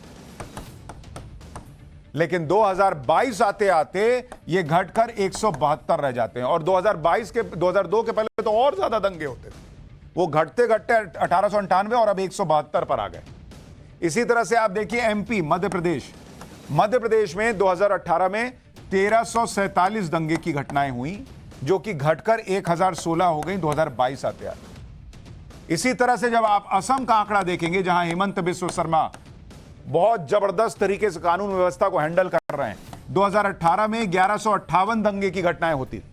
लेकिन 2022 आते आते ये घटकर 172 रह जाते हैं। और 2002 के पहले तो और ज्यादा दंगे होते थे, वो घटते घटते 1898 और अब 172 पर आ गए। इसी तरह से आप देखिए एमपी, मध्य प्रदेश में 2018 में 1347 दंगे की घटनाएं हुई, जो कि घटकर 1016 हो गई 2022 आते आते। इसी तरह से जब आप असम का आंकड़ा देखेंगे, जहां हेमंत बिस्व शर्मा बहुत जबरदस्त तरीके से कानून व्यवस्था को हैंडल कर रहे हैं, 2018 में 1158 दंगे की घटनाएं होती थी,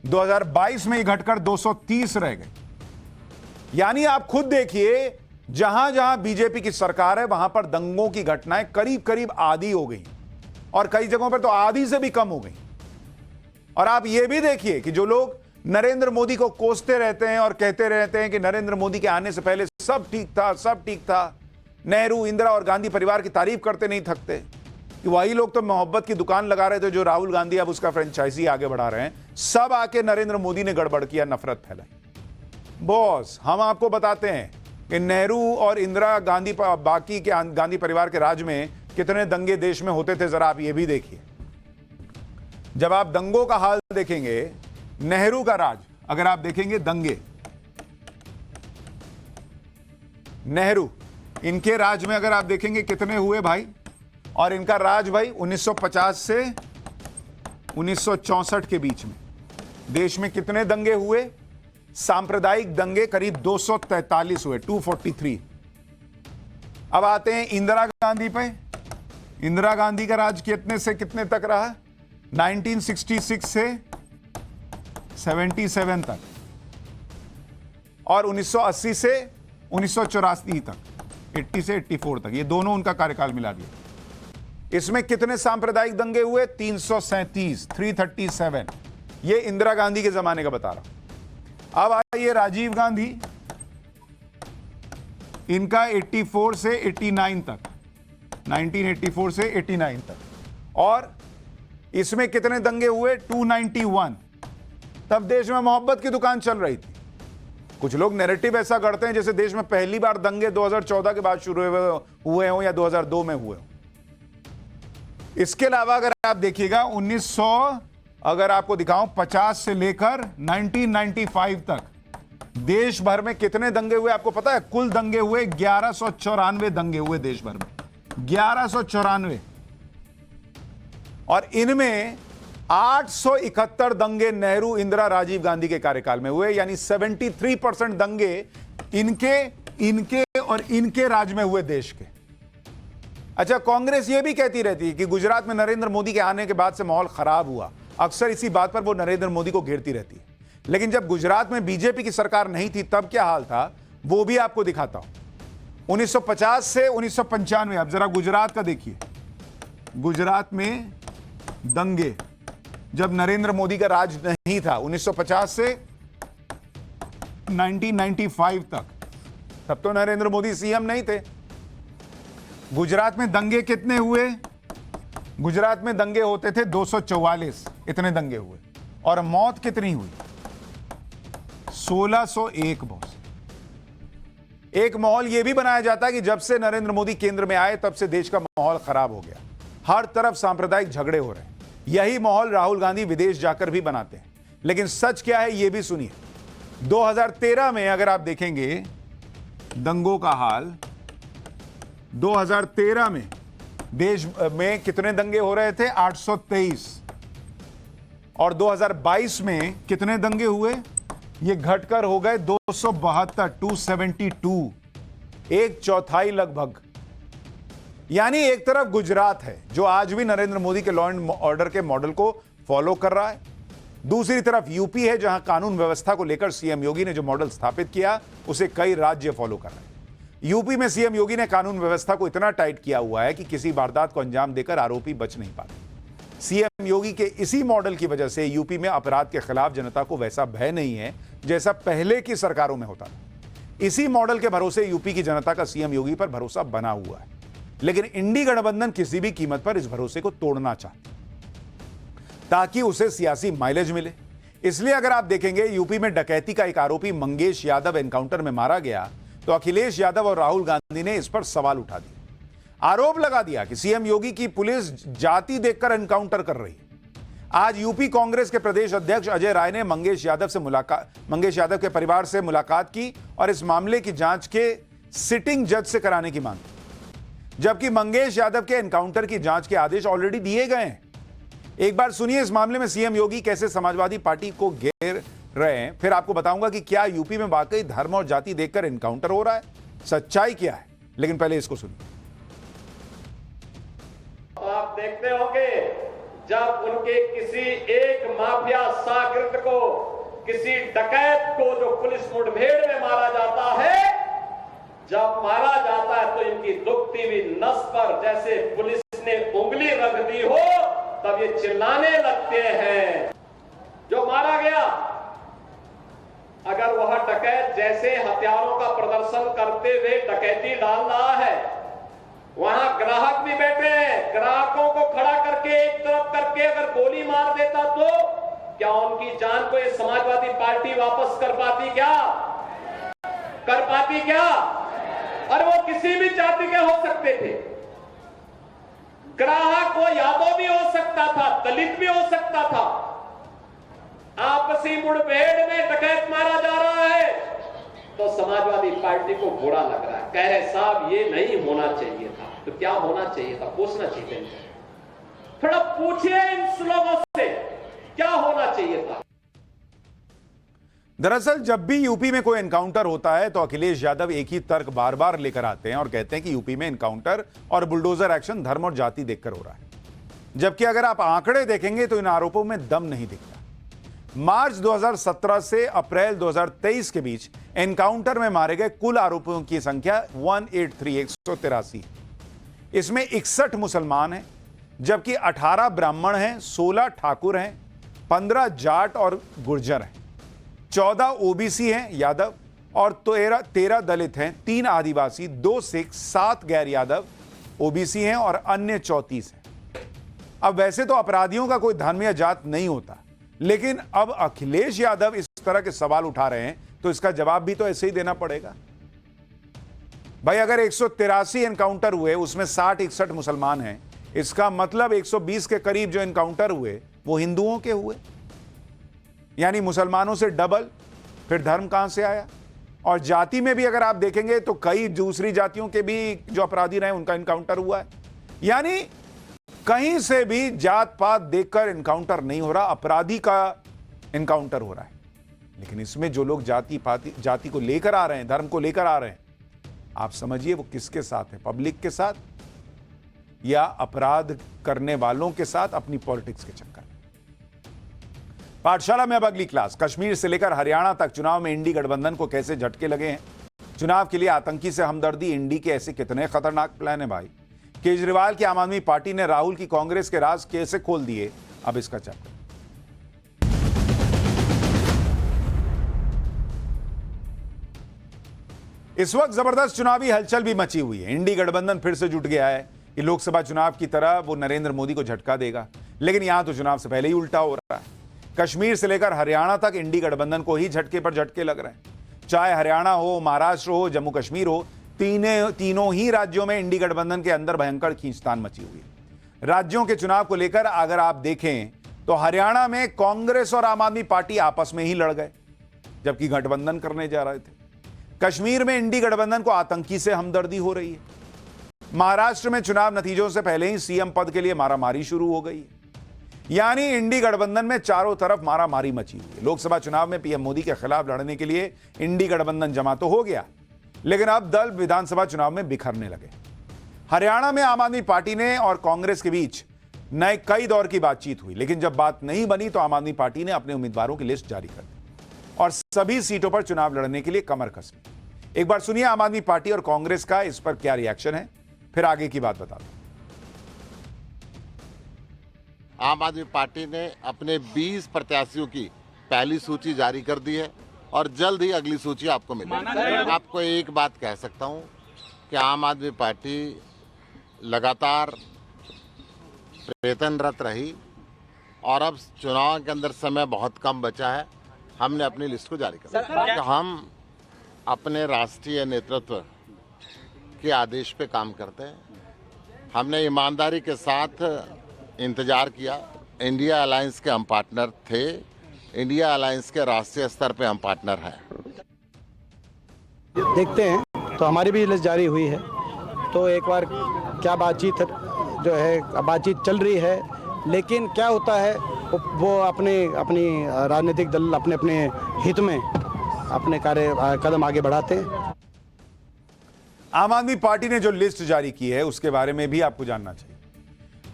2022 में ये घटकर 230 रह गए। यानी आप खुद देखिए, जहां जहां बीजेपी की सरकार है वहां पर दंगों की घटनाएं करीब करीब आधी हो गई, और कई जगहों पर तो आधी से भी कम हो गई। और आप यह भी देखिए कि जो लोग नरेंद्र मोदी को कोसते रहते हैं और कहते रहते हैं कि नरेंद्र मोदी के आने से पहले सब ठीक था, नेहरू, इंदिरा और गांधी परिवार की तारीफ करते नहीं थकते, कि वही लोग तो मोहब्बत की दुकान लगा रहे थे जो राहुल गांधी अब उसका फ्रेंचाइजी आगे बढ़ा रहे हैं, सब आके नरेंद्र मोदी ने गड़बड़ किया, नफरत फैलाई। बॉस, हम आपको बताते हैं कि नेहरू और इंदिरा गांधी, बाकी के गांधी परिवार के राज में कितने दंगे देश में होते थे, जरा आप ये भी देखिए। जब आप दंगों का हाल देखेंगे, नेहरू का राज अगर आप देखेंगे, दंगे, नेहरू, इनके राज में अगर आप देखेंगे कितने हुए भाई, और इनका राज भाई 1950 से 1964 के बीच में देश में कितने दंगे हुए? सांप्रदायिक दंगे करीब 243 हुए, 243। अब आते हैं इंदिरा गांधी पे। इंदिरा गांधी का राज कितने से कितने तक रहा? 1966 से 77 तक, और 1980 से 1984 तक, 80 से 84 तक, ये दोनों उनका कार्यकाल मिला दिया। इसमें कितने सांप्रदायिक दंगे हुए? 337, 337। ये इंदिरा गांधी के जमाने का बता रहा हूं। अब आइए राजीव गांधी, इनका 84 से 89 तक, 1984 से 89 तक, और इसमें कितने दंगे हुए? 291। तब देश में मोहब्बत की दुकान चल रही थी। कुछ लोग नैरेटिव ऐसा करते हैं जैसे देश में पहली बार दंगे 2014 के बाद शुरू हुए हों या 2002 में हुए हों। इसके अलावा अगर आप देखिएगा 1900, अगर आपको दिखाऊं 50 से लेकर 1995 तक देश भर में कितने दंगे हुए आपको पता है? कुल दंगे हुए 1194 दंगे हुए देश भर में, 1194। और इनमें 871 दंगे नेहरू, इंदिरा, राजीव गांधी के कार्यकाल में हुए, यानी 73% दंगे इनके और इनके राज में हुए देश के। अच्छा, कांग्रेस यह भी कहती रहती है कि गुजरात में नरेंद्र मोदी के आने के बाद से माहौल खराब हुआ। अक्सर इसी बात पर वो नरेंद्र मोदी को घेरती रहती है। लेकिन जब गुजरात में बीजेपी की सरकार नहीं थी तब क्या हाल था, वो भी आपको दिखाता हूं। 1950 से 1995, अब जरा गुजरात का देखिए। गुजरात में दंगे जब नरेंद्र मोदी का राज नहीं था, 1950 से 1995 तक, तब तो नरेंद्र मोदी सीएम नहीं थे। गुजरात में दंगे कितने हुए? गुजरात में दंगे होते थे 244, इतने दंगे हुए। और मौत कितनी हुई? 1601 बॉस। एक माहौल यह भी बनाया जाता है कि जब से नरेंद्र मोदी केंद्र में आए तब से देश का माहौल खराब हो गया, हर तरफ सांप्रदायिक झगड़े हो रहे हैं। यही माहौल राहुल गांधी विदेश जाकर भी बनाते हैं। लेकिन सच क्या है यह भी सुनिए। 2013 में अगर आप देखेंगे दंगों का हाल, 2013 में देश में कितने दंगे हो रहे थे? 823। और 2022 में कितने दंगे हुए? ये घटकर हो गए 272, 272, एक चौथाई लगभग। यानी एक तरफ गुजरात है जो आज भी नरेंद्र मोदी के लॉ एंड ऑर्डर के मॉडल को फॉलो कर रहा है, दूसरी तरफ यूपी है जहां कानून व्यवस्था को लेकर सीएम योगी ने जो मॉडल स्थापित किया उसे कई राज्य फॉलो कर रहे हैं। यूपी में सीएम योगी ने कानून व्यवस्था को इतना टाइट किया हुआ है कि किसी वारदात को अंजाम देकर आरोपी बच नहीं पाते। सीएम योगी के इसी मॉडल की वजह से यूपी में अपराध के खिलाफ जनता को वैसा भय नहीं है जैसा पहले की सरकारों में होता था। इसी मॉडल के भरोसे यूपी की जनता का सीएम योगी पर भरोसा बना हुआ है, लेकिन इंडी गठबंधन किसी भी कीमत पर इस भरोसे को तोड़ना चाहती ताकि उसे सियासी माइलेज मिले। इसलिए अगर आप देखेंगे यूपी में डकैती का एक आरोपी मंगेश यादव एनकाउंटर में मारा गया तो अखिलेश यादव और राहुल गांधी ने इस पर सवाल उठा दिया, आरोप लगा दिया कि सीएम योगी की पुलिस जाति देखकर एनकाउंटर कर रही है। आज यूपी कांग्रेस के प्रदेश अध्यक्ष अजय राय ने मंगेश यादव के परिवार से मुलाकात की और इस मामले की जांच के सिटिंग जज से कराने की मांग की, जबकि मंगेश यादव के एनकाउंटर की जांच के आदेश ऑलरेडी दिए गए हैं। एक बार सुनिए इस मामले में सीएम योगी कैसे समाजवादी पार्टी को घेर रहे हैं, फिर आपको बताऊंगा कि क्या यूपी में वाकई धर्म और जाति देखकर एनकाउंटर हो रहा है, सच्चाई क्या है। लेकिन पहले इसको सुनिए। आप देखते होंगे जब उनके किसी एक माफिया शागिर्द को, किसी डकैत को जो पुलिस मुठभेड़ में मारा जाता है, जब मारा जाता है तो इनकी दुखती हुई नस पर जैसे पुलिस ने उंगली रख दी हो तब ये चिल्लाने लगते हैं। जो मारा गया, अगर वह डकैत जैसे हथियारों का प्रदर्शन करते हुए डकैती डाल रहा है, वहां ग्राहक भी बैठे हैं, ग्राहकों को खड़ा करके एक तरफ करके अगर गोली मार देता तो क्या उनकी जान को ये समाजवादी पार्टी वापस कर पाती क्या? कर पाती क्या? और वो किसी भी जाति के हो सकते थे। ग्राहक वो यादव भी हो सकता था, दलित भी हो सकता था। आपसी मुठभेड़ में डकैत मारा जा रहा है तो समाजवादी पार्टी को बुरा लग रहा है, कह रहे साहब ये नहीं होना चाहिए था। तो क्या होना चाहिए था? पूछना चाहिए था। थोड़ा पूछिए इन लोगों से क्या होना चाहिए था। दरअसल जब भी यूपी में कोई एनकाउंटर होता है तो अखिलेश यादव एक ही तर्क बार बार लेकर आते हैं और कहते हैं कि यूपी में एनकाउंटर और बुलडोजर एक्शन धर्म और जाति देखकर हो रहा है, जबकि अगर आप आंकड़े देखेंगे तो इन आरोपों में दम नहीं दिखता। मार्च 2017 से अप्रैल 2023 के बीच एनकाउंटर में मारे गए कुल आरोपियों की संख्या 183 इसमें 61 मुसलमान हैं, जबकि 18 ब्राह्मण हैं, 16 ठाकुर हैं, 15 जाट और गुर्जर हैं, 14 ओबीसी हैं यादव और 13 दलित हैं, 3 आदिवासी, 2 सिख, 7 गैर यादव ओबीसी हैं और अन्य 34 हैं। अब वैसे तो अपराधियों का कोई धर्म या जात नहीं होता, लेकिन अब अखिलेश यादव इस तरह के सवाल उठा रहे हैं तो इसका जवाब भी तो ऐसे ही देना पड़ेगा। भाई अगर 183 एनकाउंटर हुए उसमें 60-61 मुसलमान हैं, इसका मतलब 120 के करीब जो एनकाउंटर हुए वो हिंदुओं के हुए, यानी मुसलमानों से डबल। फिर धर्म कहां से आया? और जाति में भी अगर आप देखेंगे तो कई दूसरी जातियों के भी जो अपराधी रहे उनका एनकाउंटर हुआ है। यानी कहीं से भी जात पात देखकर एनकाउंटर नहीं हो रहा, अपराधी का एनकाउंटर हो रहा है। लेकिन इसमें जो लोग जाति को लेकर आ रहे हैं, धर्म को लेकर आ रहे हैं, आप समझिए वो किसके साथ है? पब्लिक के साथ या अपराध करने वालों के साथ अपनी पॉलिटिक्स के चक्कर में। पाठशाला में अब अगली क्लास। कश्मीर से लेकर हरियाणा तक चुनाव में इंडी गठबंधन को कैसे झटके लगे हैं। चुनाव के लिए आतंकी से हमदर्दी, इंडी के ऐसे कितने खतरनाक प्लान है भाई। केजरीवाल की आम आदमी पार्टी ने राहुल की कांग्रेस के राज कैसे खोल दिए, अब इसका चैप्टर। इस वक्त जबरदस्त चुनावी हलचल भी मची हुई है। इंडी गठबंधन फिर से जुट गया है कि लोकसभा चुनाव की तरह वो नरेंद्र मोदी को झटका देगा, लेकिन यहां तो चुनाव से पहले ही उल्टा हो रहा है। कश्मीर से लेकर हरियाणा तक इंडी गठबंधन को ही झटके पर झटके लग रहे हैं। चाहे हरियाणा हो, महाराष्ट्र हो, जम्मू कश्मीर हो, तीनों ही राज्यों में इंडी गठबंधन के अंदर भयंकर खींचतान मची हुई है। राज्यों के चुनाव को लेकर अगर आप देखें तो हरियाणा में कांग्रेस और आम आदमी पार्टी आपस में ही लड़ गए, जबकि गठबंधन करने जा रहे थे। कश्मीर में इंडी गठबंधन को आतंकी से हमदर्दी हो रही है। महाराष्ट्र में चुनाव नतीजों से पहले ही सीएम पद के लिए मारामारी शुरू हो गई है। यानी इंडी गठबंधन में चारों तरफ मारामारी मची हुई है। लोकसभा चुनाव में पीएम मोदी के खिलाफ लड़ने के लिए इंडी गठबंधन जमा तो हो गया, लेकिन अब दल विधानसभा चुनाव में बिखरने लगे। हरियाणा में आम आदमी पार्टी ने और कांग्रेस के बीच नए कई दौर की बातचीत हुई, लेकिन जब बात नहीं बनी तो आम आदमी पार्टी ने अपने उम्मीदवारों की लिस्ट जारी कर दी और सभी सीटों पर चुनाव लड़ने के लिए कमर कस ली। एक बार सुनिए आम आदमी पार्टी और कांग्रेस का इस पर क्या रिएक्शन है, फिर आगे की बात बता दूं। आम आदमी पार्टी ने अपने 20 प्रत्याशियों की पहली सूची जारी कर दी है और जल्द ही अगली सूची आपको मिलेगी। आपको एक बात कह सकता हूं कि आम आदमी पार्टी लगातार प्रयत्नरत रही और अब चुनाव के अंदर समय बहुत कम बचा है। हमने अपनी लिस्ट को जारी कर दिया। हम अपने राष्ट्रीय नेतृत्व के आदेश पे काम करते हैं। हमने ईमानदारी के साथ इंतजार किया। इंडिया अलायंस के हम पार्टनर थे, इंडिया अलायंस के राष्ट्रीय स्तर पे हम पार्टनर हैं। देखते हैं, तो हमारी भी लिस्ट जारी हुई है, तो एक बार क्या बातचीत जो है, बातचीत चल रही है, लेकिन क्या होता है वो अपनी राजनीतिक दल अपने अपने हित में अपने कदम आगे बढ़ाते हैं। आम आदमी पार्टी ने जो लिस्ट जारी की है उसके बारे में भी आपको जानना चाहिए।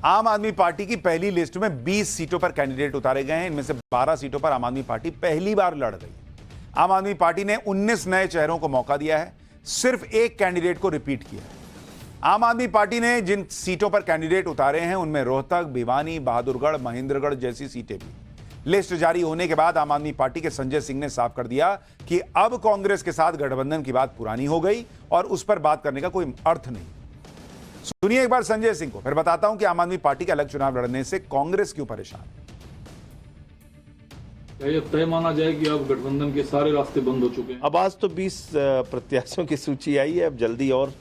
आम आदमी पार्टी की पहली लिस्ट में 20 सीटों पर कैंडिडेट उतारे गए हैं। इनमें से 12 सीटों पर आम आदमी पार्टी पहली बार लड़ रही है। आम आदमी पार्टी ने 19 नए चेहरों को मौका दिया है, सिर्फ एक कैंडिडेट को रिपीट किया है। आम आदमी पार्टी ने जिन सीटों पर कैंडिडेट उतारे हैं उनमें रोहतक, भिवानी, बहादुरगढ़, महेंद्रगढ़ जैसी सीटें भी। लिस्ट जारी होने के बाद आम आदमी पार्टी के संजय सिंह ने साफ कर दिया कि अब कांग्रेस के साथ गठबंधन की बात पुरानी हो गई और उस पर बात करने का कोई अर्थ नहीं। सुनिए एक बार संजय सिंह को, फिर बताता हूं कि आम आदमी पार्टी के अलग चुनाव लड़ने से कांग्रेस क्यों परेशान है। क्या यह तय माना जाए कि अब गठबंधन के सारे रास्ते बंद हो चुके हैं? अब आज तो 20 प्रत्याशियों की सूची आई है, अब जल्दी और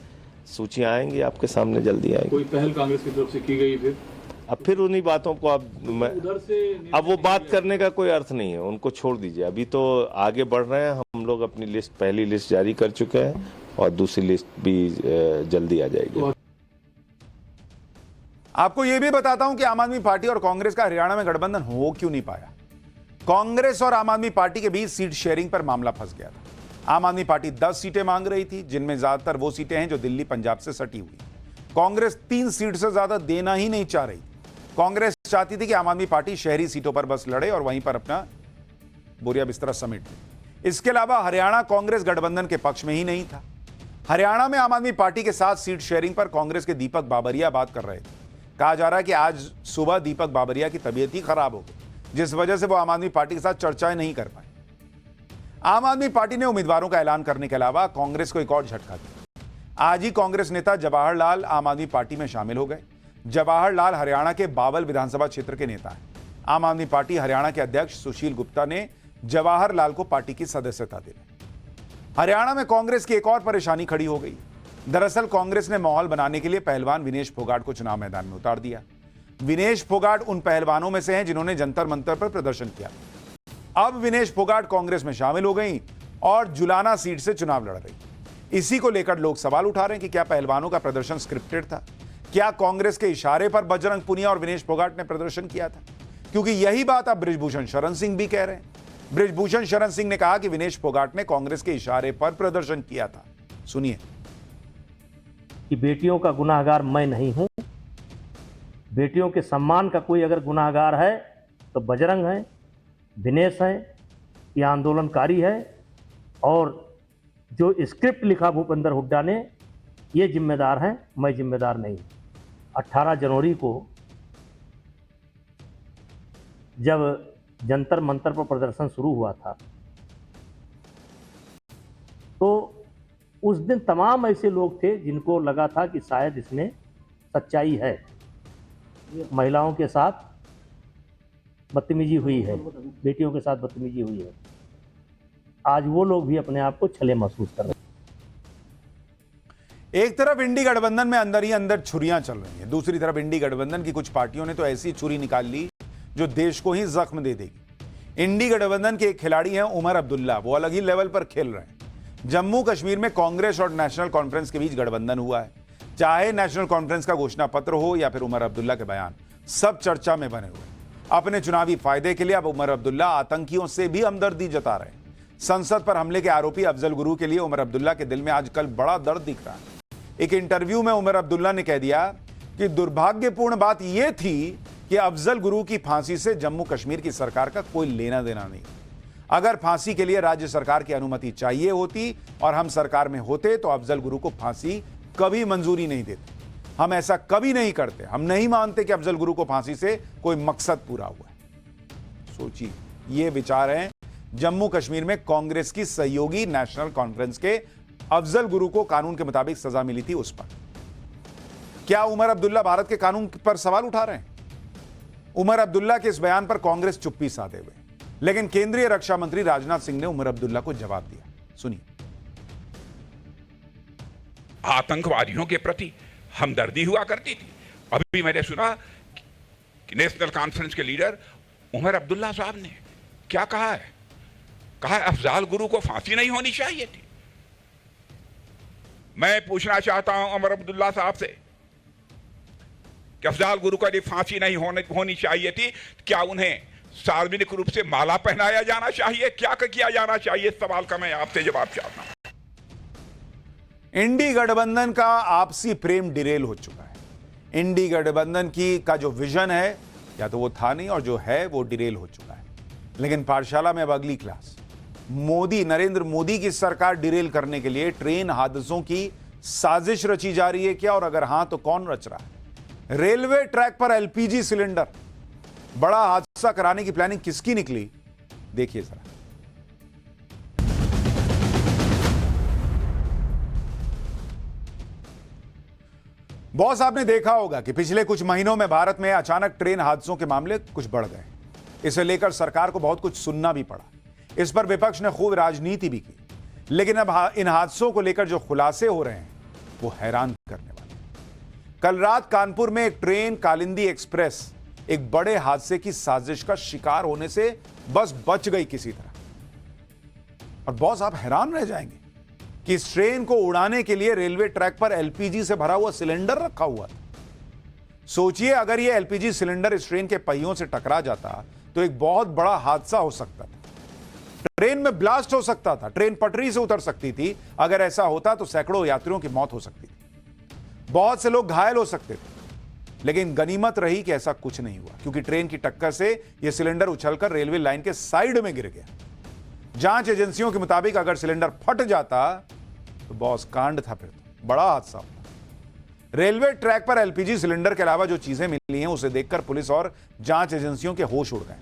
सूचियां आएंगी आपके सामने, जल्दी आएंगी। कोई पहल कांग्रेस की तरफ से की गई फिर उन्हीं बातों को अब वो बात करने का कोई अर्थ नहीं है, उनको छोड़ दीजिए। अभी तो आगे बढ़ रहे हैं हम लोग। अपनी लिस्ट, पहली लिस्ट जारी कर चुके हैं और दूसरी लिस्ट भी जल्दी आ जाएगी। आपको यह भी बताता हूं कि आम आदमी पार्टी और कांग्रेस का हरियाणा में गठबंधन हो क्यों नहीं पाया। कांग्रेस और आम आदमी पार्टी के बीच सीट शेयरिंग पर मामला फंस गया था। आम आदमी पार्टी 10 सीटें मांग रही थी, जिनमें ज्यादातर वो सीटें हैं जो दिल्ली पंजाब से सटी हुई। कांग्रेस 3 सीट से ज्यादा देना ही नहीं चाह रही। कांग्रेस चाहती थी कि आम आदमी पार्टी शहरी सीटों पर बस लड़े और वहीं पर अपना बोरिया बिस्तरा समेट ले। इसके अलावा हरियाणा कांग्रेस गठबंधन के पक्ष में ही नहीं था। हरियाणा में आम आदमी पार्टी के साथ सीट शेयरिंग पर कांग्रेस के दीपक बाबरिया बात कर रहे थे। कहा जा रहा है कि आज सुबह दीपक बाबरिया की तबीयत ही खराब हो गई, जिस वजह से वो आम आदमी पार्टी के साथ चर्चाएं नहीं कर पाए। आम आदमी पार्टी ने उम्मीदवारों का ऐलान करने के अलावा कांग्रेस को एक और झटका दिया। आज ही कांग्रेस नेता जवाहरलाल आम आदमी पार्टी में शामिल हो गए। जवाहरलाल हरियाणा के बावल विधानसभा क्षेत्र के नेता हैं। आम आदमी पार्टी हरियाणा के अध्यक्ष सुशील गुप्ता ने जवाहरलाल को पार्टी की सदस्यता दी। हरियाणा में कांग्रेस की एक और परेशानी खड़ी हो गई। दरअसल कांग्रेस ने माहौल बनाने के लिए पहलवान विनेश फोगाट को चुनाव मैदान में उतार दिया। विनेश फोगाट उन पहलवानों में से हैं जिन्होंने जंतर मंतर पर प्रदर्शन किया। अब विनेश फोगाट कांग्रेस में शामिल हो गई और जुलाना सीट से चुनाव लड़ रही। इसी को लेकर लोग सवाल उठा रहे हैं कि क्या पहलवानों का प्रदर्शन स्क्रिप्टेड था? क्या कांग्रेस के इशारे पर बजरंग पुनिया और विनेश फोगाट ने प्रदर्शन किया था? क्योंकि यही बात अब बृजभूषण शरण सिंह भी कह रहे हैं। बृजभूषण शरण सिंह ने कहा कि विनेश फोगाट ने कांग्रेस के इशारे पर प्रदर्शन किया था। सुनिए। कि बेटियों का गुनाहगार मैं नहीं हूं। बेटियों के सम्मान का कोई अगर गुनाहगार है तो बजरंग है, दिनेश है, ये आंदोलनकारी है। और जो स्क्रिप्ट लिखा भूपेंद्र हुड्डा ने, ये जिम्मेदार है, मैं जिम्मेदार नहीं। 18 जनवरी को जब जंतर मंतर पर प्रदर्शन शुरू हुआ था तो उस दिन तमाम ऐसे लोग थे जिनको लगा था कि शायद इसमें सच्चाई है। महिलाओं के साथ बदतमीजी हुई है, बेटियों के साथ बदतमीजी हुई है। आज वो लोग भी अपने आप को छले महसूस कर रहे हैं। एक तरफ इंडी गठबंधन में अंदर ही अंदर छुरियां चल रही हैं, दूसरी तरफ इंडी गठबंधन की कुछ पार्टियों ने तो ऐसी छुरी निकाल ली जो देश को ही जख्म दे देगी। इंडी गठबंधन के एक खिलाड़ी हैं उमर अब्दुल्ला, वो अलग ही लेवल पर खेल रहे हैं। जम्मू कश्मीर में कांग्रेस और नेशनल कॉन्फ्रेंस के बीच गठबंधन हुआ है। चाहे नेशनल कॉन्फ्रेंस का घोषणा पत्र हो या फिर उमर अब्दुल्ला के बयान, सब चर्चा में बने हुए। अपने चुनावी फायदे के लिए अब उमर अब्दुल्ला आतंकियों से भी हमदर्दी जता रहे हैं। संसद पर हमले के आरोपी अफजल गुरु के लिए उमर अब्दुल्ला के दिल में आजकल बड़ा दर्द दिख रहा है। एक इंटरव्यू में उमर अब्दुल्ला ने कह दिया कि दुर्भाग्यपूर्ण बात यह थी कि अफजल गुरु की फांसी से जम्मू कश्मीर की सरकार का कोई लेना देना नहीं। अगर फांसी के लिए राज्य सरकार की अनुमति चाहिए होती और हम सरकार में होते तो अफजल गुरु को फांसी कभी मंजूरी नहीं देते। हम ऐसा कभी नहीं करते। हम नहीं मानते कि अफजल गुरु को फांसी से कोई मकसद पूरा हुआ है। सोचिए, ये विचार हैं जम्मू कश्मीर में कांग्रेस की सहयोगी नेशनल कॉन्फ्रेंस के अफजल गुरु को कानून के मुताबिक सजा मिली थी उस पर। क्या उमर अब्दुल्ला भारत के कानून पर सवाल उठा रहे हैं? उमर अब्दुल्ला के इस बयान पर कांग्रेस चुप्पी साधे हुए, लेकिन केंद्रीय रक्षा मंत्री राजनाथ सिंह ने उमर अब्दुल्ला को जवाब दिया। सुनिए। आतंकवादियों के प्रति हमदर्दी हुआ करती थी। अभी मैंने सुना कि नेशनल कॉन्फ्रेंस के लीडर उमर अब्दुल्ला साहब ने क्या कहा है? कहा है अफजाल गुरु को फांसी नहीं होनी चाहिए थी। मैं पूछना चाहता हूं उमर अब्दुल्ला साहब से कि अफजाल गुरु को यदि फांसी नहीं होनी चाहिए थी, क्या उन्हें सार्वजनिक रूप से माला पहनाया जाना चाहिए? क्या किया जाना चाहिए? इस सवाल का मैं आपसे जवाब चाहता हूं। इंडी गठबंधन का आपसी प्रेम डिरेल हो चुका है। इंडी गठबंधन का जो विजन है या तो वो था नहीं, और जो है वो डिरेल हो चुका है। लेकिन पाठशाला में अब अगली क्लास। नरेंद्र मोदी की सरकार डिरेल करने के लिए ट्रेन हादसों की साजिश रची जा रही है क्या? और अगर हां तो कौन रच रहा है? रेलवे ट्रैक पर एलपीजी सिलेंडर, बड़ा हादसा कराने की प्लानिंग किसकी निकली? देखिए जरा। बॉस, आपने देखा होगा कि पिछले कुछ महीनों में भारत में अचानक ट्रेन हादसों के मामले कुछ बढ़ गए। इसे लेकर सरकार को बहुत कुछ सुनना भी पड़ा। इस पर विपक्ष ने खूब राजनीति भी की। लेकिन अब इन हादसों को लेकर जो खुलासे हो रहे हैं वो हैरान करने वाले। कल रात कानपुर में एक ट्रेन कालिंदी एक्सप्रेस एक बड़े हादसे की साजिश का शिकार होने से बस बच गई किसी तरह। और बॉस, आप हैरान रह जाएंगे कि इस ट्रेन को उड़ाने के लिए रेलवे ट्रैक पर एलपीजी से भरा हुआ सिलेंडर रखा हुआ था। सोचिए, अगर यह एलपीजी सिलेंडर इस ट्रेन के पहियों से टकरा जाता तो एक बहुत बड़ा हादसा हो सकता था। ट्रेन में ब्लास्ट हो सकता था, ट्रेन पटरी से उतर सकती थी। अगर ऐसा होता तो सैकड़ों यात्रियों की मौत हो सकती थी, बहुत से लोग घायल हो सकते थे। लेकिन गनीमत रही कि ऐसा कुछ नहीं हुआ, क्योंकि ट्रेन की टक्कर से यह सिलेंडर उछलकर रेलवे लाइन के साइड में गिर गया। जांच एजेंसियों के मुताबिक अगर सिलेंडर फट जाता तो बॉस कांड था, फिर तो बड़ा हादसा होता। रेलवे ट्रैक पर एलपीजी सिलेंडर के अलावा जो चीजें मिली हैं उसे देखकर पुलिस और जांच एजेंसियों के होश उड़ गए,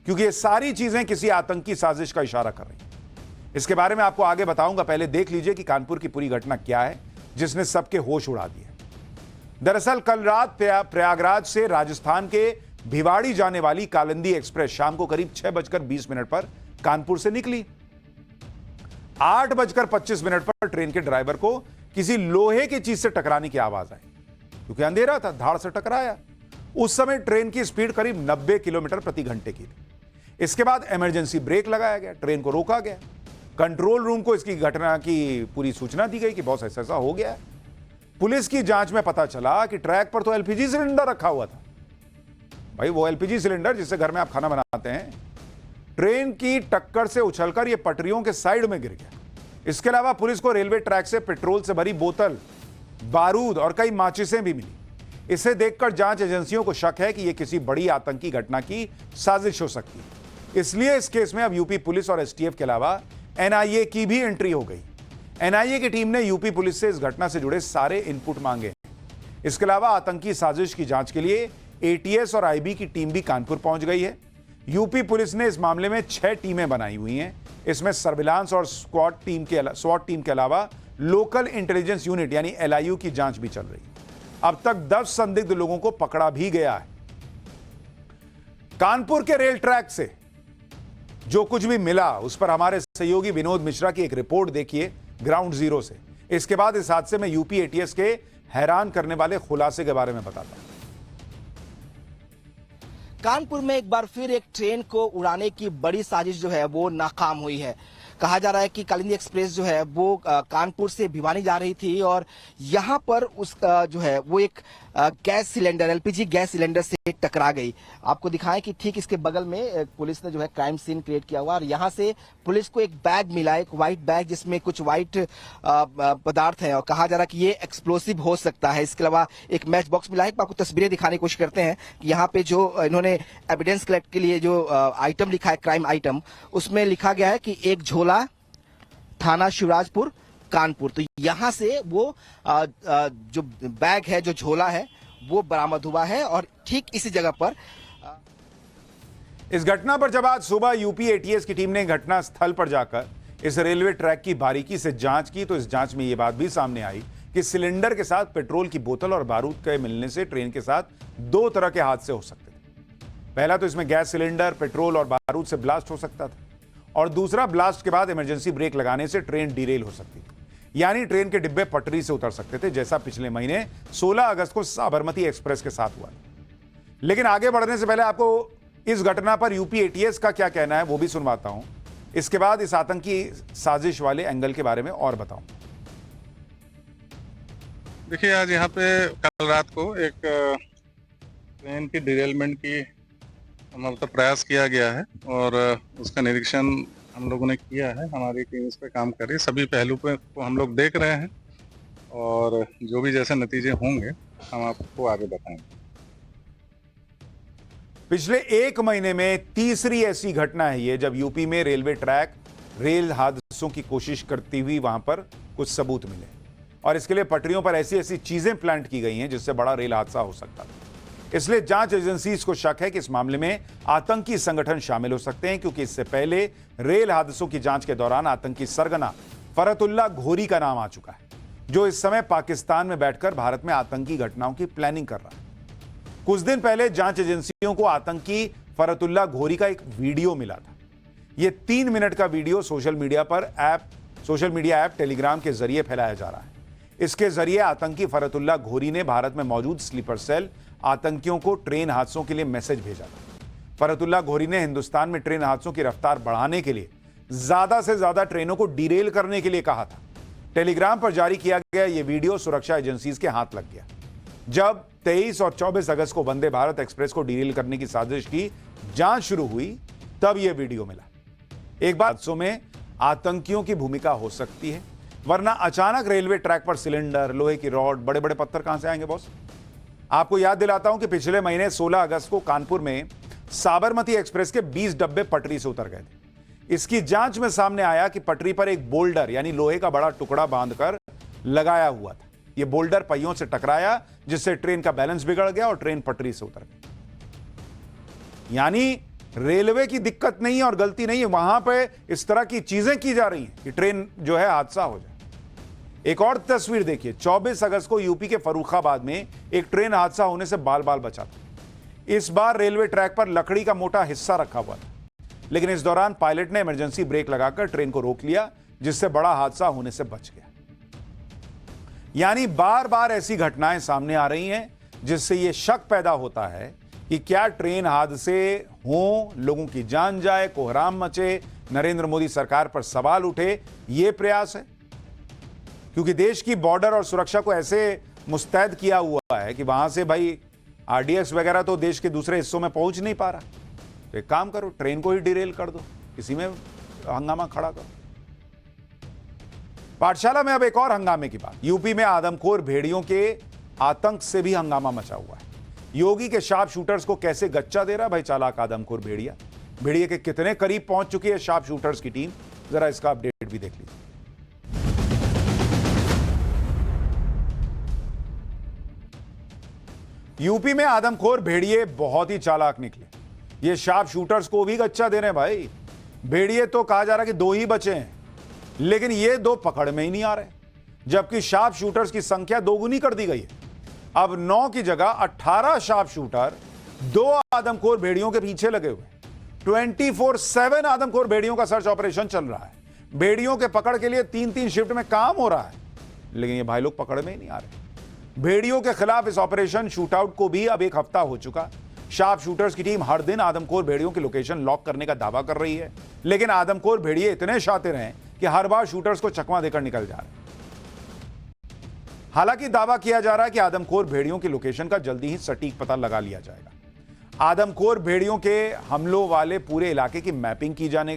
क्योंकि ये सारी चीजें किसी आतंकी साजिश का इशारा कर रही हैं। इसके बारे में आपको आगे बताऊंगा। पहले देख लीजिए कि कानपुर की पूरी घटना क्या है जिसने सबके होश उड़ा दिए। दरअसल कल रात प्रयागराज से राजस्थान के भिवाड़ी जाने वाली कालिंदी एक्सप्रेस शाम को करीब 6:20 पर कानपुर से निकली। 8:25 पर ट्रेन के ड्राइवर को किसी लोहे की चीज से टकराने की आवाज आई, क्योंकि अंधेरा था, धाड़ से टकराया। उस समय ट्रेन की स्पीड करीब 90 किलोमीटर प्रति घंटे की थी। इसके बाद इमरजेंसी ब्रेक लगाया गया, ट्रेन को रोका गया। कंट्रोल रूम को इसकी घटना की पूरी सूचना दी गई कि बॉस ऐसा हो गया है। पुलिस की जांच में पता चला कि ट्रैक पर तो एलपीजी सिलेंडर रखा हुआ था। भाई, वो एलपीजी सिलेंडर जिससे घर में आप खाना बनाते हैं, ट्रेन की टक्कर से उछलकर यह पटरियों के साइड में गिर गया। इसके अलावा पुलिस को रेलवे ट्रैक से पेट्रोल से भरी बोतल, बारूद और कई माचिसें भी मिली। इसे देखकर जांच एजेंसियों को शक है कि यह किसी बड़ी आतंकी घटना की साजिश हो सकती है। इसलिए इस केस में अब यूपी पुलिस और एसटीएफ के अलावा एनआईए की भी एंट्री हो गई। एनआईए की टीम ने यूपी पुलिस से इस घटना से जुड़े सारे इनपुट मांगे। इसके अलावा आतंकी साजिश की जांच के लिए एटीएस और आईबी की टीम भी कानपुर पहुंच गई है। यूपी पुलिस ने इस मामले में 6 टीमें बनाई हुई हैं। इसमें सर्विलांस और स्वाट टीम के अलावा लोकल इंटेलिजेंस यूनिट यानी एलआईयू की जांच भी चल रही है। अब तक 10 संदिग्ध लोगों को पकड़ा भी गया है। कानपुर के रेल ट्रैक से जो कुछ भी मिला उस पर हमारे सहयोगी विनोद मिश्रा की एक रिपोर्ट देखिए ग्राउंड जीरो से। इसके बाद इस हादसे में यूपी एटीएस के हैरान करने वाले खुलासे के बारे में बताता हूं। कानपुर में एक बार फिर एक ट्रेन को उड़ाने की बड़ी साजिश जो है वो नाकाम हुई है। कहा जा रहा है कि कालिंदी एक्सप्रेस जो है वो कानपुर से भिवानी जा रही थी और यहाँ पर उसका जो है वो एक gas cylinder, LPG gas cylinder से टकरा गई। आपको दिखाएं कि ठीक इसके बगल में पुलिस ने जो है क्राइम सीन क्रिएट किया हुआ और यहाँ से पुलिस को एक बैग मिला, एक व्हाइट बैग जिसमें कुछ व्हाइट पदार्थ हैं और कहा जा रहा है कि ये एक्सप्लोसिव हो सकता है। इसके अलावा एक मैच बॉक्स मिला है। आपको तस्वीरें दिखाने की कोशिश करते हैं कि यहाँ पे जो इन्होंने एविडेंस कलेक्ट के लिए जो आइटम लिखा है, क्राइम आइटम, उसमें लिखा गया है कि एक झोला, थाना शिवराजपुर, कानपुर। तो यहाँ से वो जो बैग है, जो झोला है, वो बरामद हुआ है और ठीक इसी जगह पर इस घटना पर जब आज सुबह यूपी एटीएस की टीम ने घटना स्थल पर जाकर इस रेलवे ट्रैक की बारीकी से जांच की तो इस जांच में यह बात भी सामने आई कि सिलेंडर के साथ पेट्रोल की बोतल और बारूद के मिलने से ट्रेन के साथ दो तरह के हादसे हो सकते थे। पहला तो इसमें गैस सिलेंडर, पेट्रोल और बारूद से ब्लास्ट हो सकता था और दूसरा, ब्लास्ट के बाद इमरजेंसी ब्रेक लगाने से ट्रेन डिरेल हो सकती थी, यानी ट्रेन के डिब्बे पटरी से उतर सकते थे, जैसा पिछले महीने 16 अगस्त को साबरमती एक्सप्रेस के साथ हुआ। लेकिन आगे बढ़ने से पहले आपको इस घटना पर यूपी एटीएस का क्या कहना है वो भी सुनवाता हूं। इसके बाद इस आतंकी साजिश वाले एंगल के बारे में और बताऊं। देखिए, आज यहाँ पे कल रात को एक ट्रेन की डिरेलमेंट की मतलब प्रयास किया गया है और उसका निरीक्षण हम लोगों ने किया है। हमारी टीम इस पे काम कर रही है, सभी पहलू पे को हम लोग देख रहे हैं और जो भी जैसे नतीजे होंगे हम आपको आगे बताएंगे। पिछले एक महीने में तीसरी ऐसी घटना है ये जब यूपी में रेलवे ट्रैक रेल हादसों की कोशिश करती हुई वहां पर कुछ सबूत मिले और इसके लिए पटरियों पर ऐसी ऐसी चीजें प्लांट की गई हैं जिससे बड़ा रेल हादसा हो सकता था। इसलिए जांच एजेंसीज को शक है कि इस मामले में आतंकी संगठन शामिल हो सकते हैं, क्योंकि इससे पहले रेल हादसों की जांच के दौरान आतंकी सरगना फरतुल्ला घोरी का नाम आ चुका है, जो इस समय पाकिस्तान में बैठकर भारत में आतंकी घटनाओं की प्लानिंग कर रहा है। कुछ दिन पहले जांच एजेंसियों को आतंकी फरतुल्ला घोरी का एक वीडियो मिला था। यह 3 मिनट का video social media app Telegram के जरिए फैलाया जा रहा है। इसके जरिए आतंकी फरतुल्ला घोरी ने भारत में मौजूद स्लीपर सेल आतंकियों को ट्रेन हादसों के लिए मैसेज भेजा था। फरतुल्ला घोरी ने हिंदुस्तान में ट्रेन हादसों की रफ्तार बढ़ाने के लिए ज्यादा से ज्यादा ट्रेनों को डिरेल करने के लिए कहा था। टेलीग्राम पर जारी किया गया यह वीडियो सुरक्षा एजेंसीज के हाथ लग गया। जब 23 और 24 अगस्त को वंदे भारत एक्सप्रेस को डिरेल करने की साजिश की जांच शुरू हुई, तब यह वीडियो मिला। एक बात, हादसों में आतंकियों की भूमिका हो सकती है, वरना अचानक रेलवे ट्रैक पर सिलेंडर, लोहे की रॉड, बड़े बड़े पत्थर कहां से आएंगे बॉस? आपको याद दिलाता हूं कि पिछले महीने 16 अगस्त को कानपुर में साबरमती एक्सप्रेस के 20 डब्बे पटरी से उतर गए थे। इसकी जांच में सामने आया कि पटरी पर एक बोल्डर यानी लोहे का बड़ा टुकड़ा बांधकर लगाया हुआ था। यह बोल्डर पहियों से टकराया, जिससे ट्रेन का बैलेंस बिगड़ गया और ट्रेन पटरी से उतर गई। यानी रेलवे की दिक्कत नहीं है और गलती नहीं है, वहां पे इस तरह की चीजें की जा रही हैं कि ट्रेन जो है हादसा हो जाए। एक और तस्वीर देखिए, 24 अगस्त को यूपी के फर्रुखाबाद में एक ट्रेन हादसा होने से बाल बाल बचा था। इस बार रेलवे ट्रैक पर लकड़ी का मोटा हिस्सा रखा हुआ था, लेकिन इस दौरान पायलट ने इमरजेंसी ब्रेक लगाकर ट्रेन को रोक लिया, जिससे बड़ा हादसा होने से बच गया। यानी बार बार ऐसी घटनाएं सामने आ रही हैं जिससे यह शक पैदा होता है कि क्या ट्रेन हादसे हों, लोगों की जान जाए, कोहराम मचे, नरेंद्र मोदी सरकार पर सवाल उठे, यह प्रयास है। क्योंकि देश की बॉर्डर और सुरक्षा को ऐसे मुस्तैद किया हुआ है कि वहां से भाई आरडीएक्स वगैरह तो देश के दूसरे हिस्सों में पहुंच नहीं पा रहा। तो एक काम करो, ट्रेन को ही डिरेल कर दो, इसी में हंगामा खड़ा करो। पाठशाला में अब एक और हंगामे की बात। यूपी में आदमखोर भेड़ियों के आतंक से भी हंगामा मचा हुआ है। योगी के शार्प शूटर्स को कैसे गच्चा दे रहा भाई चालाक आदमखोर भेड़िया। भेड़िए के कितने करीब पहुंच चुकी है शार्प शूटर्स की टीम, जरा इसका अपडेट भी देख लीजिए। यूपी में आदमखोर भेड़िए बहुत ही चालाक निकले। ये शार्प शूटर्स को भी गच्चा दे रहे हैं भाई। भेड़िए तो कहा जा रहा है कि 2 ही बचे हैं, लेकिन ये 2 पकड़ में ही नहीं आ रहे, जबकि शार्प शूटर्स की संख्या 2 गुनी कर दी गई है। अब 9 की जगह 18 शार्प शूटर 2 आदमखोर भेड़ियों के पीछे लगे हुए। 24/7 आदमखोर भेड़ियों का सर्च ऑपरेशन चल रहा है। भेड़ियों के पकड़ के लिए 3-3 शिफ्ट में काम हो रहा है, लेकिन ये भाई लोग पकड़ में ही नहीं आ रहे। भेड़ियों के खिलाफ इस ऑपरेशन शूटआउट को भी अब 1 हफ्ता हो चुका। शार्प शूटर्स की टीम हर दिन आदमखोर भेड़ियों की लोकेशन लॉक करने का दावा कर रही है, लेकिन आदमखोर भेड़िए इतने शातिर हैं कि हर बार शूटर्स को चकमा देकर निकल जा रहे हैं। हालांकि दावा किया जा रहा है कि आदमखोर भेड़ियों की लोकेशन का जल्दी ही सटीक पता लगा लिया जाएगा। आदमखोर भेड़ियों के हमलों वाले पूरे इलाके की मैपिंग की जाने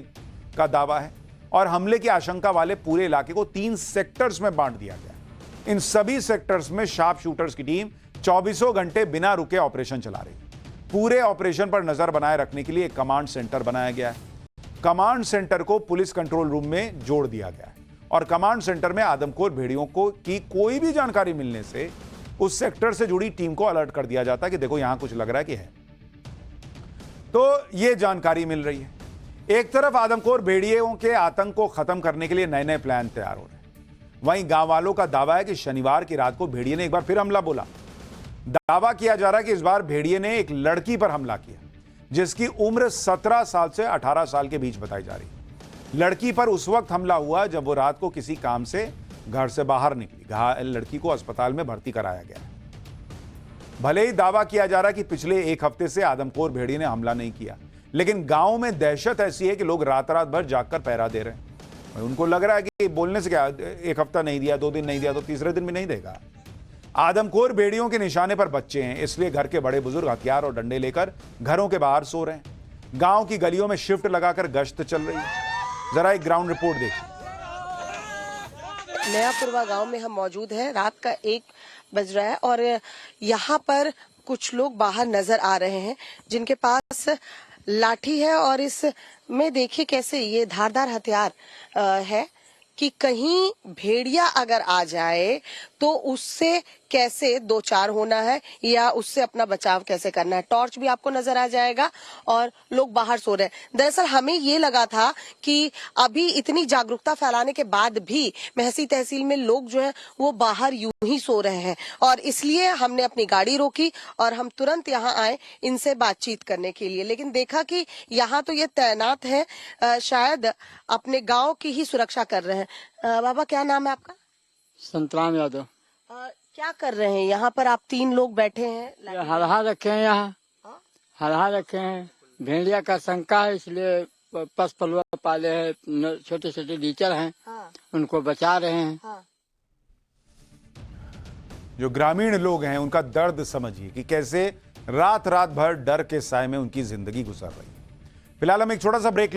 का दावा है और हमले की आशंका वाले पूरे इलाके को 3 सेक्टर्स में बांट दिया गया। इन सभी सेक्टर्स में शार्प शूटर्स की टीम 24 घंटे बिना रुके ऑपरेशन चला रही है। पूरे ऑपरेशन पर नजर बनाए रखने के लिए एक कमांड सेंटर बनाया गया है। कमांड सेंटर को पुलिस कंट्रोल रूम में जोड़ दिया गया है और कमांड सेंटर में आदमखोर भेड़ियों को की कोई भी जानकारी मिलने से उस सेक्टर से जुड़ी टीम को अलर्ट कर दिया जाता है कि देखो यहां कुछ लग रहा है कि है। तो यह जानकारी मिल रही है। एक तरफ आदमखोर भेड़ियों के आतंक को खत्म करने के लिए नए नए प्लान तैयार हो रहे हैं, वहीं गांव वालों का दावा है कि शनिवार की रात को भेड़िए ने एक बार फिर हमला बोला। दावा किया जा रहा है कि इस बार भेड़िए ने एक लड़की पर हमला किया जिसकी उम्र 17 साल से 18 साल के बीच बताई जा रही है। लड़की पर उस वक्त हमला हुआ जब वो रात को किसी काम से घर से बाहर निकली। घायल लड़की को अस्पताल में भर्ती कराया गया। भले ही दावा किया जा रहा है कि पिछले 1 हफ्ते से आदमखोर भेड़िए ने हमला नहीं किया, लेकिन गांव में दहशत ऐसी है कि लोग रात रात भर जागकर पहरा दे रहे हैं। उनको लग रहा है कि बोलने से क्या, 1 हफ्ता नहीं दिया, 2 दिन नहीं दिया तो तीसरे दिन भी नहीं देगा। आदमखोर भेड़ियों के निशाने पर बच्चे हैं, इसलिए घर के बड़े बुजुर्ग हथियार और डंडे लेकर घरों के बाहर सो रहे हैं। गांव की गलियों में शिफ्ट लगाकर गश्त चल रही है। जरा एक ग्राउंड रिपोर्ट देखिए। नया पुरवा गांव में हम मौजूद हैं। रात का 1 बज रहा है और यहाँ पर कुछ लोग बाहर नजर आ रहे हैं जिनके पास लाठी है और इसमें देखिए कैसे ये धारदार हथियार है कि कहीं भेड़िया अगर आ जाए तो उससे कैसे 2-4 होना है या उससे अपना बचाव कैसे करना है। टॉर्च भी आपको नजर आ जाएगा और लोग बाहर सो रहे हैं। दरअसल हमें ये लगा था कि अभी इतनी जागरूकता फैलाने के बाद भी महसी तहसील में लोग जो है वो बाहर यूं ही सो रहे हैं और इसलिए हमने अपनी गाड़ी रोकी और हम तुरंत यहाँ आए इनसे बातचीत करने के लिए। लेकिन देखा कि यहाँ तो ये तैनात है, शायद अपने गाँव की ही सुरक्षा कर रहे हैं। बाबा क्या नाम है आपका? संतराम यादव। क्या कर रहे हैं यहाँ पर? आप 3 लोग बैठे हैं। हरहा रखे हैं, यहाँ हरहा रखे हैं। भेड़िया का शंका है इसलिए पस पलुआ पाले हैं, छोटे छोटे टीचर हैं। उनको बचा रहे हैं। जो ग्रामीण लोग हैं उनका दर्द समझिए कि कैसे रात रात भर डर के साए में उनकी जिंदगी गुजर रही है। फिलहाल हम एक छोटा सा ब्रेक ले